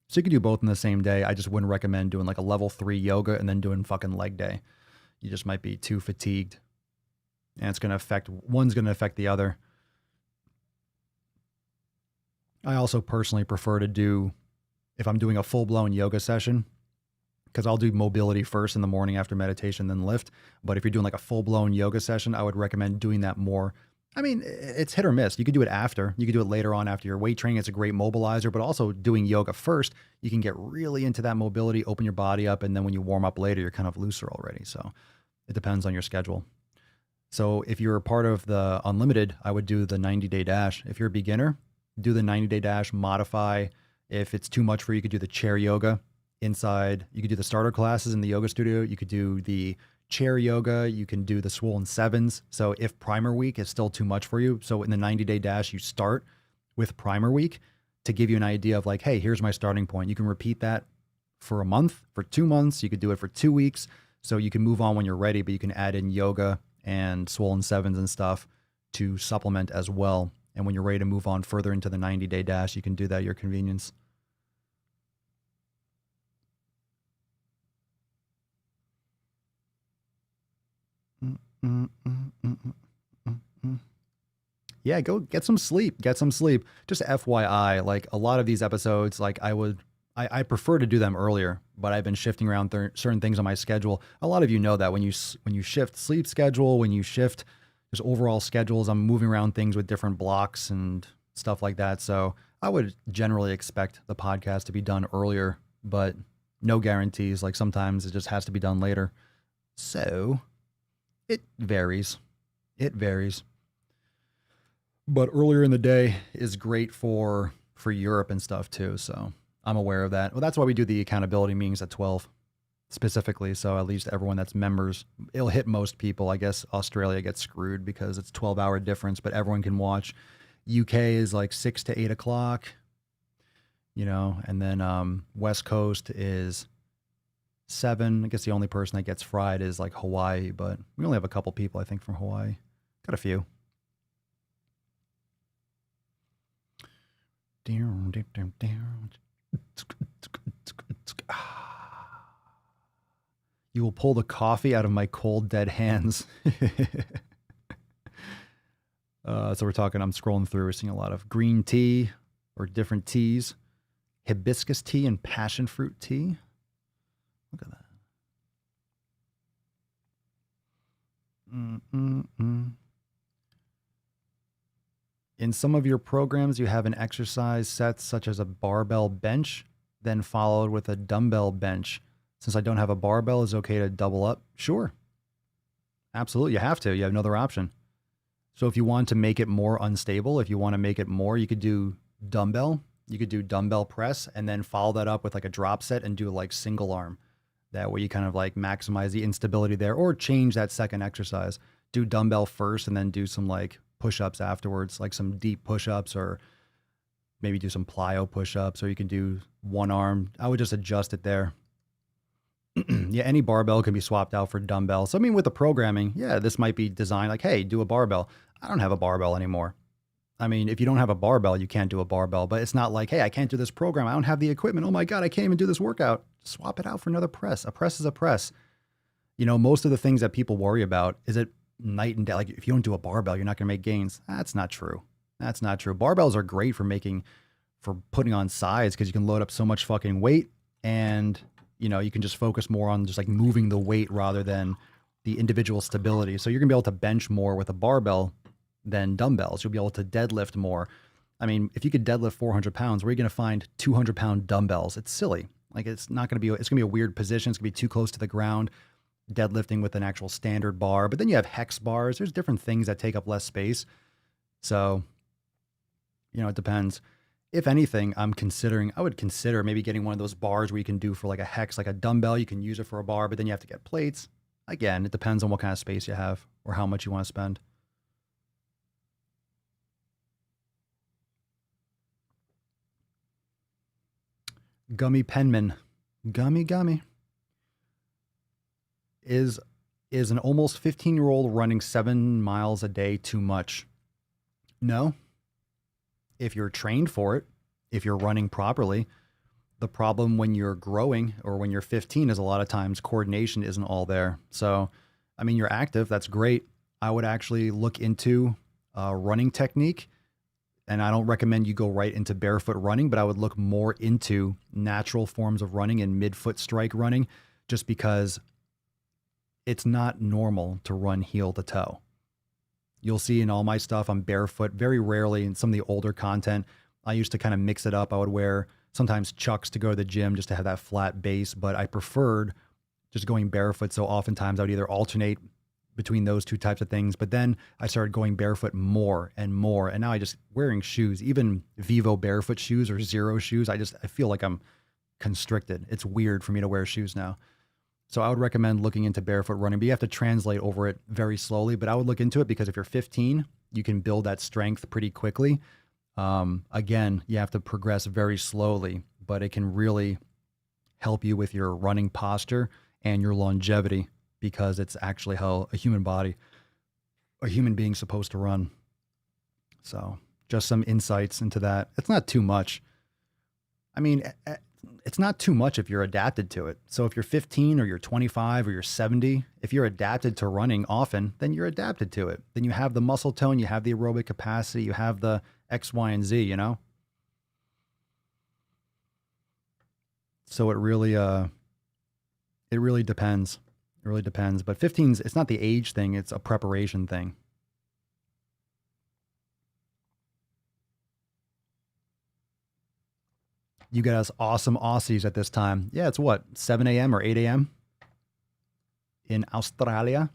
So you can do both in the same day. I just wouldn't recommend doing like a level 3 yoga and then doing fucking leg day. You just might be too fatigued. And it's going to affect, one's going to affect the other. I also personally prefer to do, if I'm doing a full-blown yoga session, because I'll do mobility first in the morning after meditation, then lift. But if you're doing like a full-blown yoga session, I would recommend doing that more. I mean, it's hit or miss. You could do it after. You could do it later on after your weight training. It's a great mobilizer, but also doing yoga first, you can get really into that mobility, open your body up, and then when you warm up later, you're kind of looser already. So it depends on your schedule. So if you're a part of the unlimited, I would do the 90-day dash. If you're a beginner, do the 90-day dash, modify. If it's too much for you, you could do the chair yoga inside. You could do the starter classes in the yoga studio. You could do the chair yoga. You can do the Swole 7s. So if primer week is still too much for you, so in the 90-day dash, you start with primer week to give you an idea of like, hey, here's my starting point. You can repeat that for a month, for 2 months. You could do it for 2 weeks. So you can move on when you're ready, but you can add in yoga and Swole 7s and stuff to supplement as well. And when you're ready to move on further into the 90-day dash, you can do that at your convenience. Yeah, go get some sleep. Get some sleep. Just FYI, like a lot of these episodes, like I prefer to do them earlier, but I've been shifting around certain things on my schedule. A lot of you know that when you shift sleep schedule, when you shift just overall schedules, I'm moving around things with different blocks and stuff like that. So I would generally expect the podcast to be done earlier, but no guarantees. Like sometimes it just has to be done later. So it varies. It varies. But earlier in the day is great for Europe and stuff too. So I'm aware of that. Well, that's why we do the accountability meetings at 12 specifically. So at least everyone that's members, it'll hit most people. I guess Australia gets screwed because it's 12-hour difference, but everyone can watch. UK is like 6 to 8 o'clock, you know, and then West Coast is 7. I guess the only person that gets fried is like Hawaii, but we only have a couple people, I think, from Hawaii. Got a few. You will pull the coffee out of my cold, dead hands. So we're talking, I'm scrolling through, we're seeing a lot of green tea or different teas, hibiscus tea and passion fruit tea. Look at that. In some of your programs, you have an exercise set such as a barbell bench, then followed with a dumbbell bench. Since I don't have a barbell, is it okay to double up? Sure. Absolutely. You have to. You have no other option. So if you want to make it more unstable, if you want to make it more, you could do dumbbell. You could do dumbbell press and then follow that up with like a drop set and do like single arm. That way you kind of like maximize the instability there, or change that second exercise. Do dumbbell first and then do some like push-ups afterwards, like some deep push-ups, or maybe do some plyo push-ups, or you can do one arm. I would just adjust it there. Yeah, any barbell can be swapped out for dumbbell. So I mean, with the programming, yeah, this might be designed like, hey, do a barbell. I don't have a barbell anymore. I mean, if you don't have a barbell, you can't do a barbell, but it's not like, hey, I can't do this program. I don't have the equipment. Oh my God, I can't even do this workout. Swap it out for another press. A press is a press. You know, most of the things that people worry about, is it night and day? Like if you don't do a barbell, you're not going to make gains. That's not true. That's not true. Barbells are great for putting on size, because you can load up so much fucking weight, and you know, you can just focus more on just like moving the weight rather than the individual stability. So you're gonna be able to bench more with a barbell than dumbbells. You'll be able to deadlift more. I mean, if you could deadlift 400 pounds, where are you gonna find 200-pound dumbbells? It's silly. Like it's gonna be a weird position. It's gonna be too close to the ground, deadlifting with an actual standard bar. But then you have hex bars. There's different things that take up less space. So, you know, it depends. If anything, I would consider maybe getting one of those bars where you can do for like a hex, like a dumbbell. You can use it for a bar, but then you have to get plates. Again, it depends on what kind of space you have or how much you want to spend. Gummy Penman. Gummy. Is an almost 15-year-old running 7 miles a day too much? No. If you're trained for it, if you're running properly. The problem when you're growing or when you're 15 is a lot of times coordination isn't all there. So, I mean, you're active. That's great. I would actually look into running technique. And I don't recommend you go right into barefoot running, but I would look more into natural forms of running and midfoot strike running, just because it's not normal to run heel to toe. You'll see in all my stuff, I'm barefoot very rarely. In some of the older content, I used to kind of mix it up. I would wear sometimes Chucks to go to the gym just to have that flat base, but I preferred just going barefoot. So oftentimes I would either alternate between those two types of things, but then I started going barefoot more and more. And now I just wearing shoes, even Vivo barefoot shoes or Zero shoes. I feel like I'm constricted. It's weird for me to wear shoes now. So I would recommend looking into barefoot running, but you have to translate over it very slowly. But I would look into it because if you're 15, you can build that strength pretty quickly. Again, you have to progress very slowly, but it can really help you with your running posture and your longevity, because it's actually how a human being's supposed to run. So just some insights into that. It's not too much. I mean, it's not too much if you're adapted to it. So if you're 15 or you're 25 or you're 70, if you're adapted to running often, then you're adapted to it. Then you have the muscle tone, you have the aerobic capacity, you have the X, Y, and Z, you know? So it really depends. It really depends. But 15's, it's not the age thing, it's a preparation thing. You get us awesome Aussies at this time. Yeah, it's what, 7 a.m. or 8 a.m. in Australia.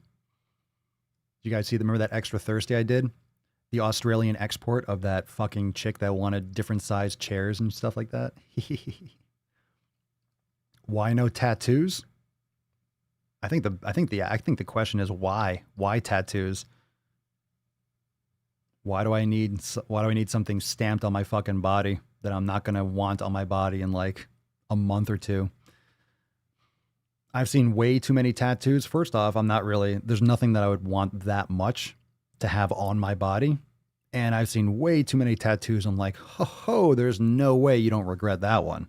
You guys see, remember that extra Thursday I did? The Australian export of that fucking chick that wanted different sized chairs and stuff like that. Why no tattoos? I think the question is why? Why tattoos? Why do I need something stamped on my fucking body that I'm not going to want on my body in like a month or two? I've seen way too many tattoos. First off, there's nothing that I would want that much to have on my body. And I've seen way too many tattoos. I'm like, there's no way you don't regret that one.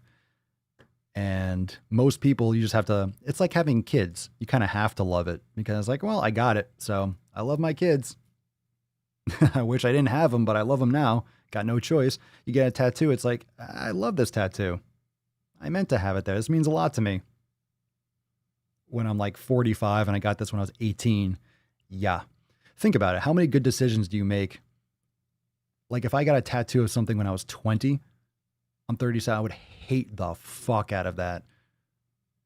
And most people, you just have to, it's like having kids. You kind of have to love it because like, well, I got it. So I love my kids. I wish I didn't have them, but I love them now. Got no choice. You get a tattoo. It's like, I love this tattoo. I meant to have it there. This means a lot to me. When I'm like 45 and I got this when I was 18. Yeah. Think about it. How many good decisions do you make? Like if I got a tattoo of something when I was 20, I'm 37, I would hate the fuck out of that.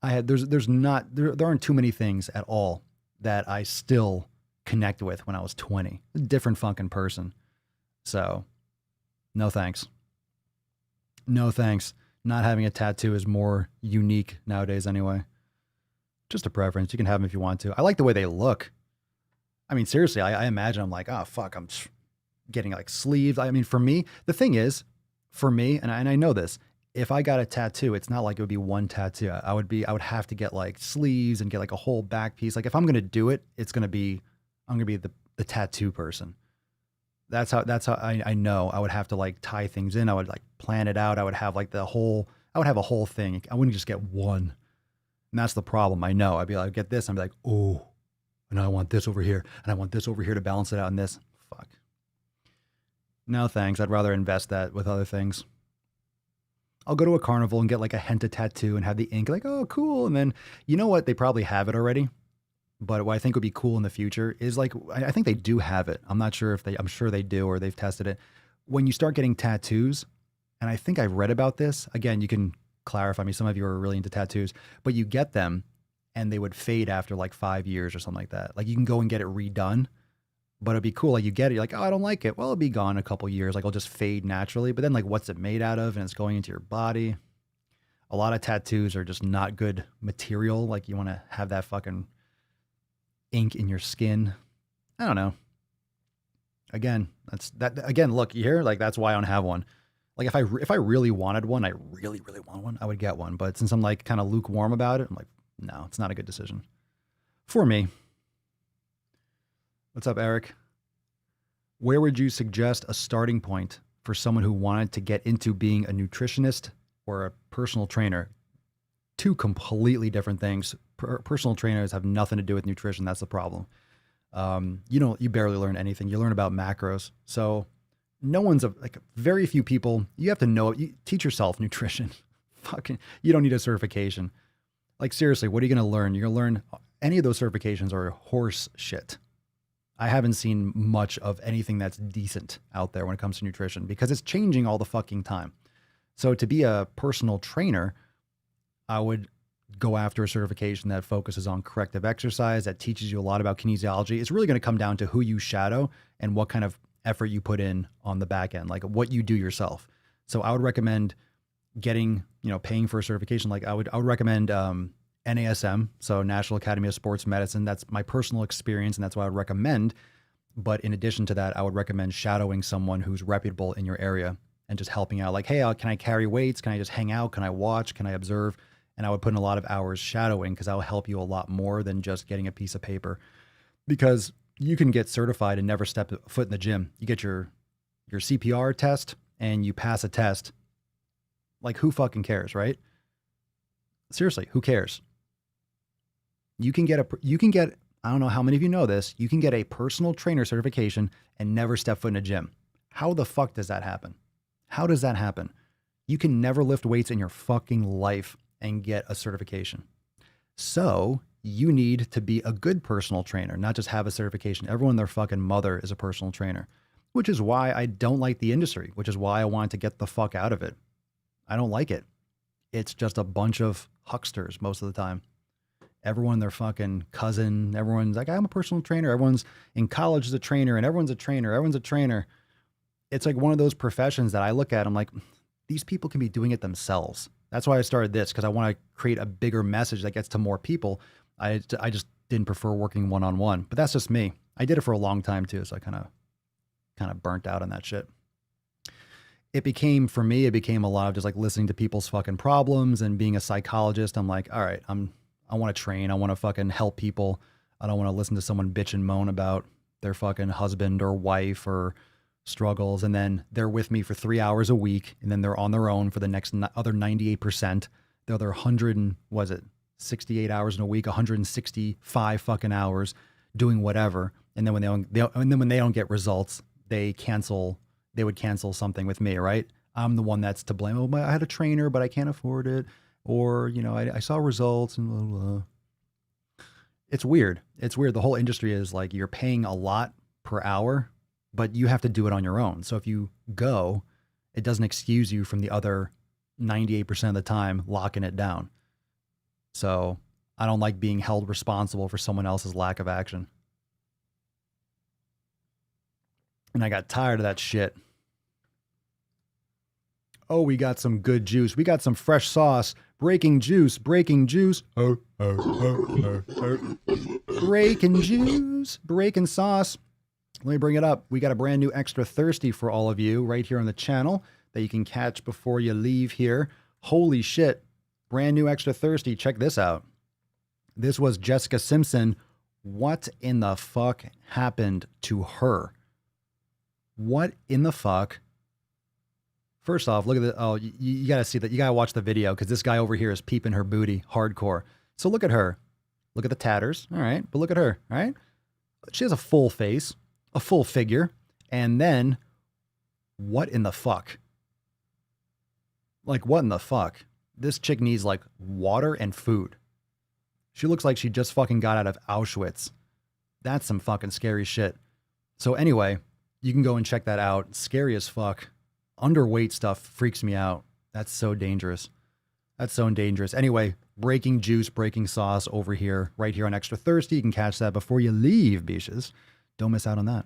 There aren't too many things at all that I still connect with when I was 20. A different fucking person. So no thanks. No thanks. Not having a tattoo is more unique nowadays anyway. Just a preference. You can have them if you want to. I like the way they look. I mean, seriously, I imagine I'm like, oh, fuck, I'm getting like sleeves. I mean, for me, the thing is, for me, and I know this, if I got a tattoo, it's not like it would be one tattoo. I would have to get like sleeves and get like a whole back piece. Like if I'm going to do it, I'm going to be the tattoo person. That's how I know I would have to like tie things in. I would like plan it out. I would have like I would have a whole thing. I wouldn't just get one. And that's the problem. I know I'd be like, get this. I'd be like, oh, and I want this over here. And I want this over here to balance it out. And this, fuck. No, thanks. I'd rather invest that with other things. I'll go to a carnival and get like a henna tattoo and have the ink like, oh, cool. And then you know what? They probably have it already. But what I think would be cool in the future is like, I think they do have it. I'm not sure I'm sure they do, or they've tested it. When you start getting tattoos, and I think I've read about this, again, you can clarify me. Some of you are really into tattoos, but you get them and they would fade after like 5 years or something like that. Like you can go and get it redone, but it'd be cool. Like you get it, you're like, oh, I don't like it. Well, it'll be gone in a couple years. Like it'll just fade naturally. But then like, what's it made out of? And it's going into your body. A lot of tattoos are just not good material. Like you want to have that fucking ink in your skin. I don't know. Again, look, you hear? Like that's why I don't have one. Like if I really wanted one, I really, really want one, I would get one. But since I'm like kind of lukewarm about it, I'm like, no, it's not a good decision for me. What's up, Eric? Where would you suggest a starting point for someone who wanted to get into being a nutritionist or a personal trainer? Two completely different things. Personal trainers have nothing to do with nutrition. That's the problem. You barely learn anything. You learn about macros. So very few people, you have to know it. You teach yourself nutrition. Fucking, you don't need a certification. Like seriously, what are you going to learn? You're going to learn, any of those certifications are horse shit. I haven't seen much of anything that's decent out there when it comes to nutrition because it's changing all the fucking time. So to be a personal trainer, I would go after a certification that focuses on corrective exercise, that teaches you a lot about kinesiology. It's really going to come down to who you shadow and what kind of effort you put in on the back end, like what you do yourself. So I would recommend paying for a certification. Like I would recommend NASM, so National Academy of Sports Medicine. That's my personal experience, and that's what I would recommend. But in addition to that, I would recommend shadowing someone who's reputable in your area and just helping out. Like, hey, can I carry weights? Can I just hang out? Can I watch? Can I observe? And I would put in a lot of hours shadowing because that will help you a lot more than just getting a piece of paper. Because you can get certified and never step foot in the gym. You get your your CPR test and you pass a test, like who fucking cares, right? Seriously, who cares? You can get, I don't know how many of you know this, you can get a personal trainer certification and never step foot in a gym. How the fuck does that happen? How does that happen? You can never lift weights in your fucking life and get a certification. So you need to be a good personal trainer, not just have a certification. Everyone and their fucking mother is a personal trainer, which is why I don't like the industry, which is why I wanted to get the fuck out of it. I don't like it. It's just a bunch of hucksters most of the time. Everyone, their fucking cousin, everyone's like, I'm a personal trainer. Everyone's in college as a trainer and everyone's a trainer. Everyone's a trainer. It's like one of those professions that I look at, I'm like, these people can be doing it themselves. That's why I started this, because I want to create a bigger message that gets to more people. I just didn't prefer working one-on-one, but that's just me. I did it for a long time too, so I kind of burnt out on that shit. For me, it became a lot of just like listening to people's fucking problems and being a psychologist. I'm like, all right, I want to train. I want to fucking help people. I don't want to listen to someone bitch and moan about their fucking husband or wife or struggles. And then they're with me for 3 hours a week. And then they're on their own for the next other 98%. The other 68 hours in a week, 165 fucking hours doing whatever. And then when they don't get results, they would cancel something with me, right? I'm the one that's to blame. Oh, I had a trainer, but I can't afford it. Or, I saw results and blah, blah. It's weird. It's weird. The whole industry is like, you're paying a lot per hour, but you have to do it on your own. So if you go, it doesn't excuse you from the other 98% of the time locking it down. So I don't like being held responsible for someone else's lack of action. And I got tired of that shit. Oh, we got some good juice. We got some fresh sauce. Breaking juice. Breaking juice. Breaking juice. Breaking sauce. Let me bring it up. We got a brand new Extra Thirsty for all of you right here on the channel that you can catch before you leave here. Holy shit. Brand new Extra Thirsty. Check this out. This was Jessica Simpson. What in the fuck happened to her? What in the fuck? First off, look at the, oh, you got to see that. You got to watch the video because this guy over here is peeping her booty hardcore. So look at her. Look at the tatters. All right. But look at her. All right. She has a full face, a full figure. And then what in the fuck? Like, what in the fuck? This chick needs like water and food. She looks like she just fucking got out of Auschwitz. That's some fucking scary shit. So anyway, you can go and check that out. Scary as fuck. Underweight stuff freaks me out. That's so dangerous. That's so dangerous. Anyway, breaking juice, breaking sauce over here, right here on Extra Thirsty. You can catch that before you leave, bitches. Don't miss out on that.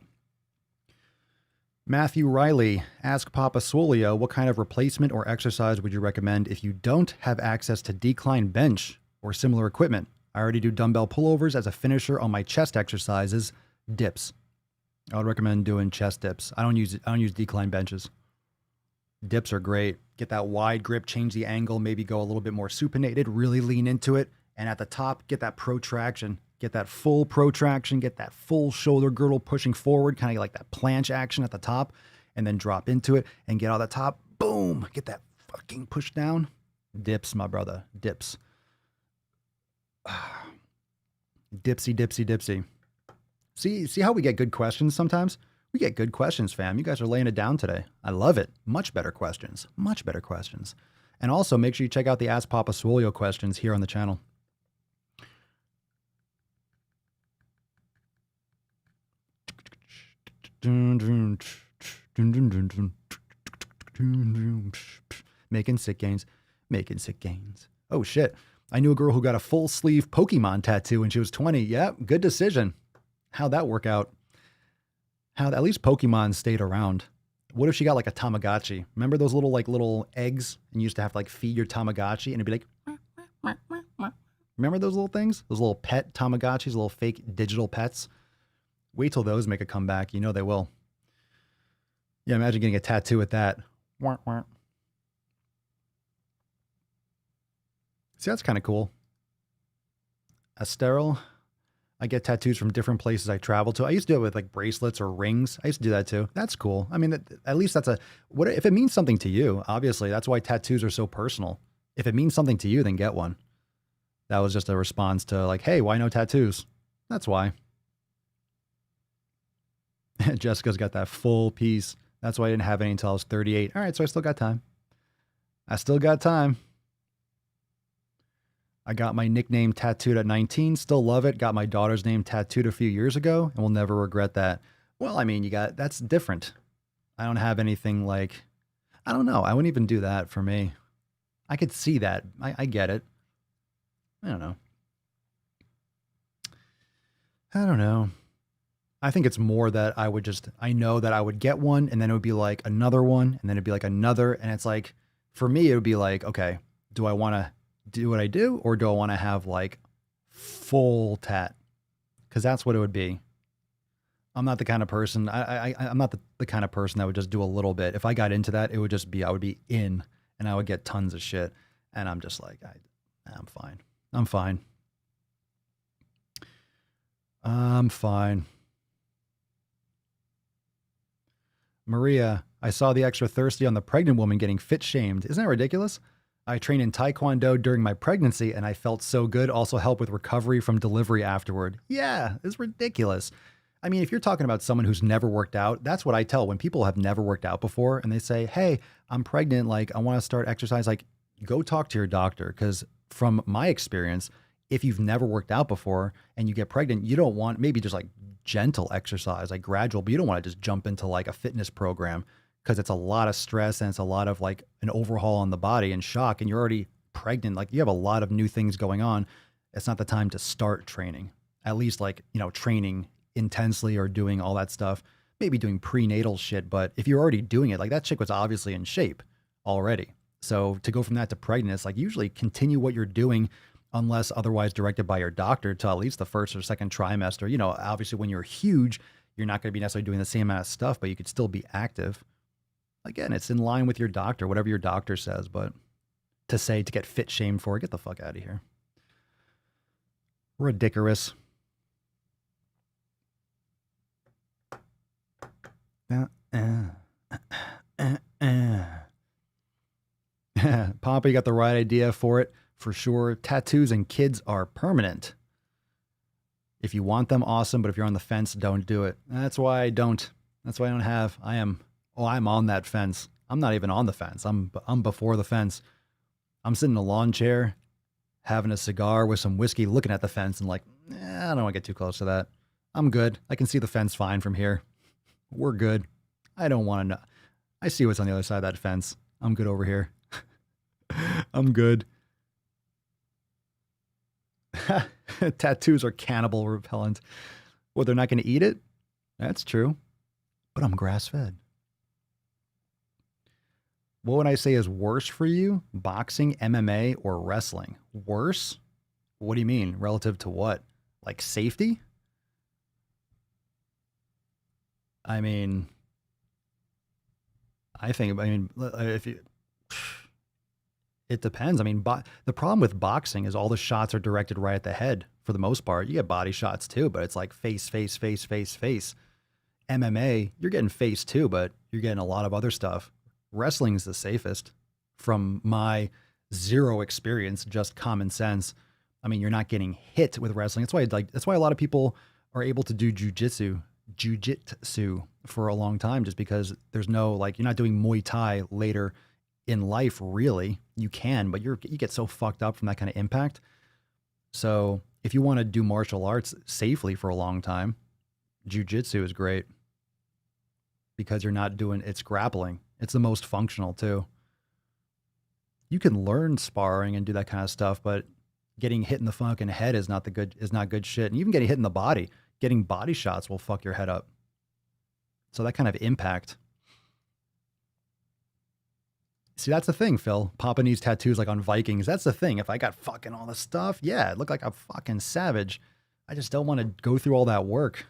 Matthew Riley, ask Papa Swolio, what kind of replacement or exercise would you recommend if you don't have access to decline bench or similar equipment? I already do dumbbell pullovers as a finisher on my chest exercises. Dips. I would recommend doing chest dips. I don't use decline benches. Dips are great. Get that wide grip, change the angle, maybe go a little bit more supinated, really lean into it. And at the top, get that protraction, get that full protraction, get that full shoulder girdle pushing forward, kind of like that planche action at the top, and then drop into it and get all the top. Boom. Get that fucking push down. Dips, my brother. Dips. Dipsy, dipsy, dipsy. See how we get good questions sometimes? We get good questions, fam. You guys are laying it down today. I love it. Much better questions. Much better questions. And also, make sure you check out the Ask Papa Swolio questions here on the channel. Making sick gains. Making sick gains. Oh, shit. I knew a girl who got a full sleeve Pokemon tattoo when she was 20. Yeah, good decision. How'd that work out? At least Pokemon stayed around. What if she got like a Tamagotchi? Remember those little eggs and you used to have to like feed your Tamagotchi and it'd be like, remember those little things? Those little pet Tamagotchis, little fake digital pets. Wait till those make a comeback. You know they will. Yeah, imagine getting a tattoo with that. See, that's kind of cool. A sterile I get tattoos from different places I travel to. I used to do it with like bracelets or rings. I used to do that too. That's cool. I mean, at least that's what if it means something to you, obviously. That's why tattoos are so personal. If it means something to you, then get one. That was just a response to like, hey, why no tattoos? That's why. Jessica's got that full piece. That's why I didn't have any until I was 38. All right, so I still got time. I still got time. I got my nickname tattooed at 19. Still love it. Got my daughter's name tattooed a few years ago and will never regret that. Well, I mean, that's different. I don't have anything like, I don't know. I wouldn't even do that for me. I could see that. I get it. I don't know. I think it's more that I know that I would get one and then it would be like another one and then it'd be like another. And it's like, for me, it would be like, okay, do I want to do what I do or do I want to have like full tat? Because that's what it would be. I'm not the kind of person, I'm not the kind of person that would just do a little bit. If I got into that, it would just be, I would be in and I would get tons of shit. And I'm just like, I'm fine. I'm fine. I'm fine. Maria, I saw the extra thirsty on the pregnant woman getting fit shamed. Isn't that ridiculous? I trained in Taekwondo during my pregnancy and I felt so good. Also helped with recovery from delivery afterward. Yeah, it's ridiculous. I mean, if you're talking about someone who's never worked out, that's what I tell when people have never worked out before and they say, hey, I'm pregnant. Like, I want to start exercise. Like, go talk to your doctor. Because from my experience, if you've never worked out before and you get pregnant, you don't want maybe just like gentle exercise, like gradual, but you don't want to just jump into like a fitness program because it's a lot of stress and it's a lot of like an overhaul on the body and shock. And you're already pregnant. Like you have a lot of new things going on. It's not the time to start training, at least like, training intensely or doing all that stuff, maybe doing prenatal shit. But if you're already doing it, like that chick was obviously in shape already. So to go from that to pregnant, it's like usually continue what you're doing unless otherwise directed by your doctor to at least the first or second trimester. Obviously when you're huge, you're not going to be necessarily doing the same amount of stuff, but you could still be active. Again, it's in line with your doctor, whatever your doctor says, but to get fit shamed for it, get the fuck out of here. Ridiculous. Papa, you got the right idea for it. For sure, tattoos and kids are permanent. If you want them, awesome. But if you're on the fence, don't do it. That's why I don't. That's why I don't have. I'm on that fence. I'm not even on the fence. I'm before the fence. I'm sitting in a lawn chair, having a cigar with some whiskey, looking at the fence and like, I don't want to get too close to that. I'm good. I can see the fence fine from here. We're good. I don't want to know. I see what's on the other side of that fence. I'm good over here. I'm good. Tattoos are cannibal repellent. Well, they're not going to eat it? That's true. But I'm grass-fed. What would I say is worse for you? Boxing, MMA, or wrestling? Worse? What do you mean? Relative to what? Like safety? I mean, if you... It depends. I mean, the problem with boxing is all the shots are directed right at the head for the most part. You get body shots too, but it's like face, face, face, face, face. MMA, you're getting face too, but you're getting a lot of other stuff. Wrestling is the safest from my zero experience, just common sense. I mean, you're not getting hit with wrestling. That's why a lot of people are able to do jujitsu for a long time, just because there's no, like, you're not doing Muay Thai later in life, really. You can, but you get so fucked up from that kind of impact. So if you want to do martial arts safely for a long time, jiu-jitsu is great because it's grappling. It's the most functional too. You can learn sparring and do that kind of stuff, but getting hit in the fucking head is not good shit. And even getting hit in the body, getting body shots will fuck your head up. So that kind of impact. See, that's the thing, Phil. Papa needs tattoos like on Vikings. That's the thing. If I got fucking all this stuff, yeah, it looked like a fucking savage. I just don't want to go through all that work.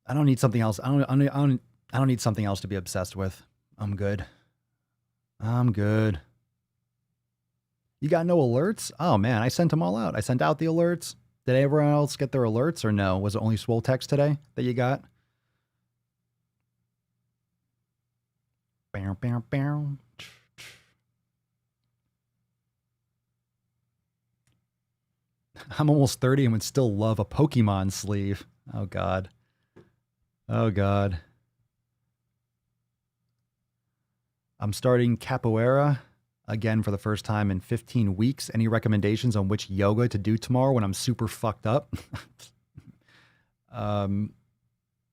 I don't need something else. I don't need something else to be obsessed with. I'm good. You got no alerts? Oh man, I sent them all out. I sent out the alerts. Did everyone else get their alerts or no? Was it only Swole Text today that you got? Bow, bow, bow. I'm almost 30 and would still love a Pokemon sleeve. Oh, God. Oh, God. I'm starting capoeira again for the first time in 15 weeks. Any recommendations on which yoga to do tomorrow when I'm super fucked up?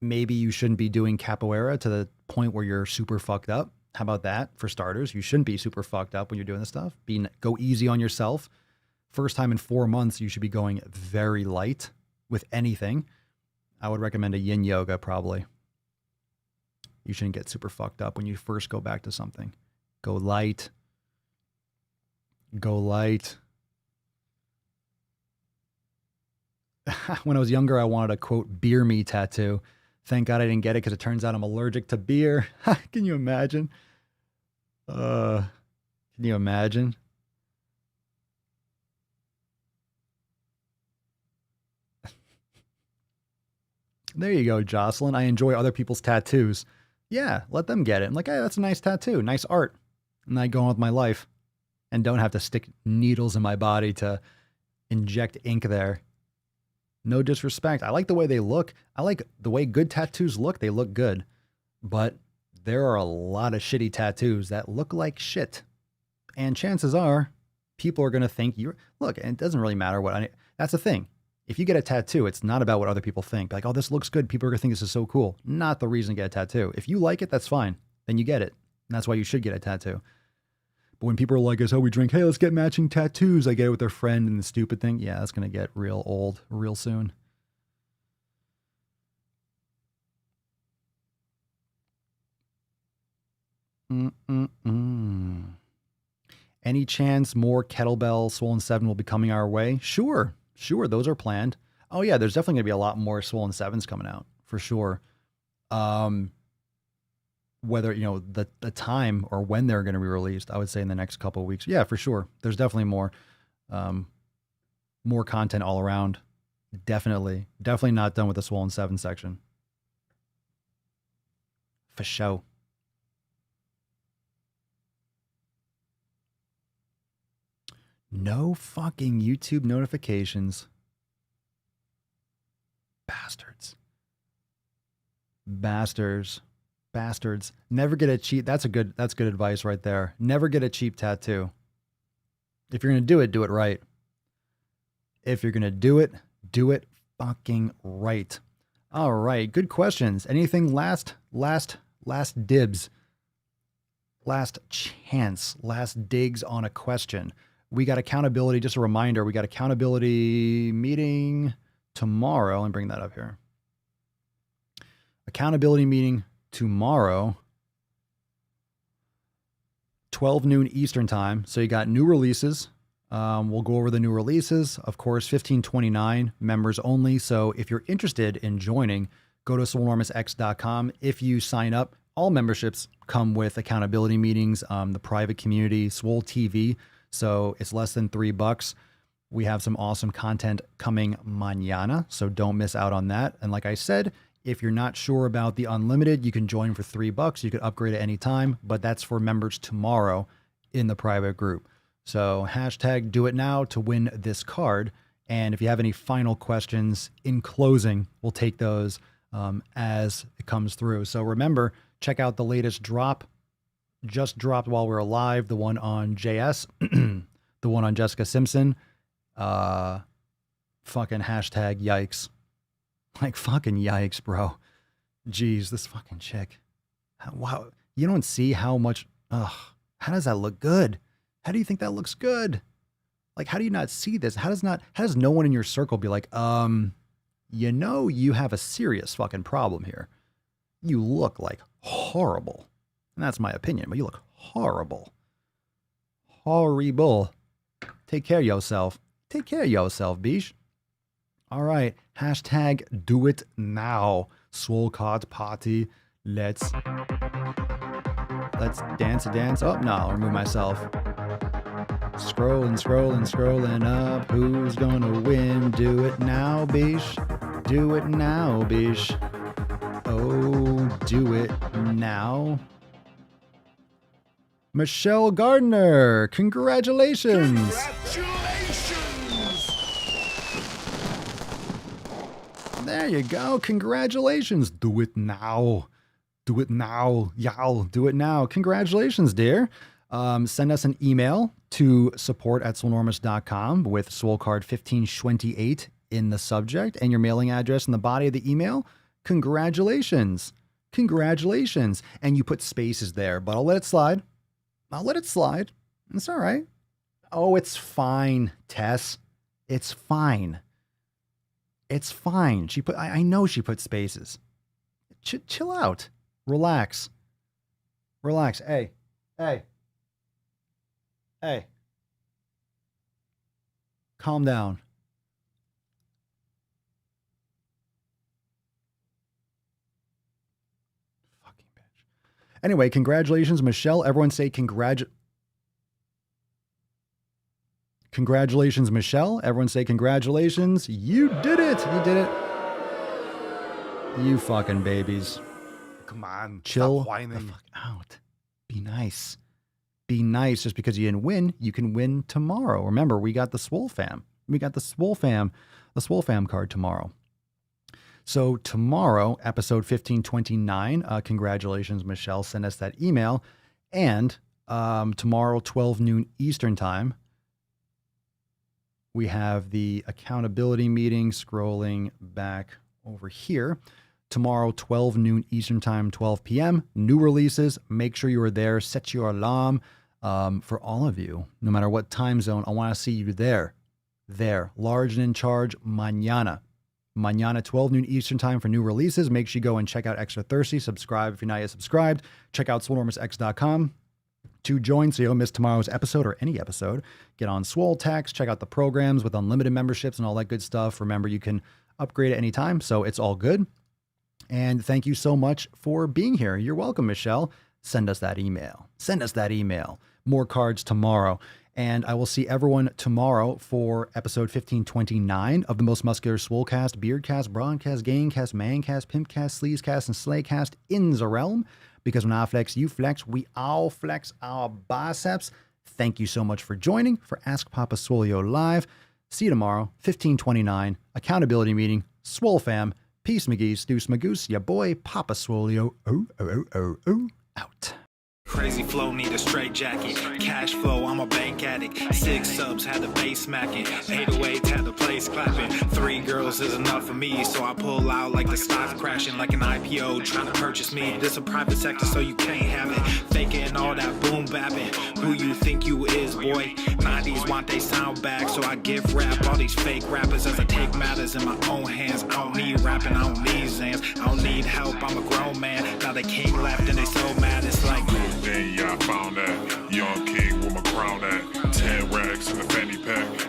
Maybe you shouldn't be doing capoeira to the point where you're super fucked up. How about that? For starters, you shouldn't be super fucked up when you're doing this stuff. Go easy on yourself. First time in 4 months, you should be going very light with anything. I would recommend a yin yoga probably. You shouldn't get super fucked up when you first go back to something. Go light. Go light. When I was younger, I wanted a, quote, beer me tattoo. Thank God I didn't get it because it turns out I'm allergic to beer. Can you imagine? Can you imagine? There you go, Jocelyn. I enjoy other people's tattoos. Yeah, let them get it. I'm like, hey, that's a nice tattoo, nice art. And I go on with my life and don't have to stick needles in my body to inject ink there. No disrespect. I like the way they look. I like the way good tattoos look. They look good. But there are a lot of shitty tattoos that look like shit. And chances are, people are going to think you're... Look, and it doesn't really matter what... That's the thing. If you get a tattoo, it's not about what other people think. Like, oh, this looks good. People are going to think this is so cool. Not the reason to get a tattoo. If you like it, that's fine. Then you get it. And that's why you should get a tattoo. But when people are like, it's how we drink, hey, let's get matching tattoos. I get it with their friend and the stupid thing. Yeah, that's going to get real old real soon. Any chance more kettlebell Swollen 7 will be coming our way? Sure. Those are planned. Oh yeah, there's definitely going to be a lot more Swollen 7s coming out for sure. Whether, you know, the time or when they're going to be released, I would say in the next couple of weeks. Yeah, for sure. There's definitely more content all around. Definitely not done with the Swollen 7 section. For sure. No fucking YouTube notifications. Bastards. Never get a cheap. That's good advice right there. Never get a cheap tattoo. If you're going to do it right. If you're going to do it fucking right. All right. Good questions. Anything last dibs, last chance, last digs on a question. We got accountability. Just a reminder, we got accountability meeting tomorrow. Let me bring that up here. Accountability meeting tomorrow, 12 noon Eastern time. So you got new releases. We'll go over the new releases. Of course, 1529 members only. So if you're interested in joining, go to swolenormousx.com. If you sign up, all memberships come with accountability meetings, the private community, Swole TV. So it's less than $3. We have some awesome content coming mañana, so don't miss out on that. And like I said, if you're not sure about the unlimited, you can join for $3. You could upgrade at any time, but that's for members tomorrow in the private group. So hashtag do it now to win this card. And if you have any final questions in closing, we'll take those as it comes through. So remember, check out the latest drop. Just dropped while we're alive, the one on JS, the one on Jessica Simpson. Fucking hashtag yikes. Like fucking yikes, bro. Jeez, this fucking chick. Wow. You don't see how much, how does that look good? How do you think that looks good? Like, how do you not see this? How does no one in your circle be like, you know, you have a serious fucking problem here. You look like horrible. And that's my opinion, but you look horrible. Horrible. Take care of yourself. Take care of yourself, bish. All right. Hashtag do it now. Swole card party. Let's dance a dance. Oh, no, I'll remove myself. Scrolling up. Who's gonna win? Do it now, bish. Do it now, bish. Oh, do it now. Michelle Gardner, congratulations. There you go. Congratulations. Do it now. Do it now. Y'all, do it now. Congratulations, dear. Send us an email to support@swolenormous.com with SwoleCard 1528 in the subject and your mailing address in the body of the email. Congratulations. Congratulations. And you put spaces there, but I'll let it slide. I'll let it slide. It's all right. Oh, it's fine, Tess. It's fine. It's fine. I know she put spaces. Chill out. Relax. Relax. Hey. Calm down. Fucking bitch. Anyway, congratulations, Michelle. Everyone say Congratulations, Michelle. Everyone say congratulations. You did it. You did it. You fucking babies. Come on. Chill Stop whining. the fuck out. Be nice. Be nice. Just because you didn't win, you can win tomorrow. Remember, we got the Swole fam. We got the Swole fam card tomorrow. So tomorrow, episode 1529, congratulations, Michelle. Send us that email. And tomorrow, 12 noon Eastern time, we have the accountability meeting scrolling back over here. Tomorrow, 12 noon Eastern time, 12 p.m. New releases. Make sure you are there. Set your alarm for all of you. No matter what time zone, I want to see you there. There. Large and in charge, mañana. Mañana, 12 noon Eastern time for new releases. Make sure you go and check out Extra Thirsty. Subscribe if you're not yet subscribed. Check out swolenormousx.com to join so you don't miss tomorrow's episode or any episode. Get on Swole Tax. Check out the programs with unlimited memberships and all that good stuff. Remember, you can upgrade at any time, so it's all good. And thank you so much for being here. You're welcome, Michelle. Send us that email. Send us that email. More cards tomorrow. And I will see everyone tomorrow for episode 1529 of the Most Muscular Swolecast, Beardcast, Broadcast, Gamecast, Mancast, Pimpcast, Sleazecast, and Slaycast in the realm. Because when I flex, you flex. We all flex our biceps. Thank you so much for joining for Ask Papa Swolio Live. See you tomorrow, 1529, accountability meeting, Swole fam. Peace, McGee, Deuce Magoose, ya boy, Papa Swolio. Out. Crazy flow, need a straight jacket. Cash flow, I'm a bank addict. 6 subs, had the bass smacking. 808, had the place clapping. 3 girls is enough for me, so I pull out like the stock crashing. Like an IPO, trying to purchase me. This a private sector, so you can't have it. Faking all that boom bapping. Who you think you is, boy? 90s want they sound back, so I give rap all these fake rappers as I take matters in my own hands. I don't need rapping, I don't need Zans. I don't need help, I'm a grown man. Now they can't left and they so mad, it's like Then yeah, I found that young king with my crown at 10 racks in the fanny pack.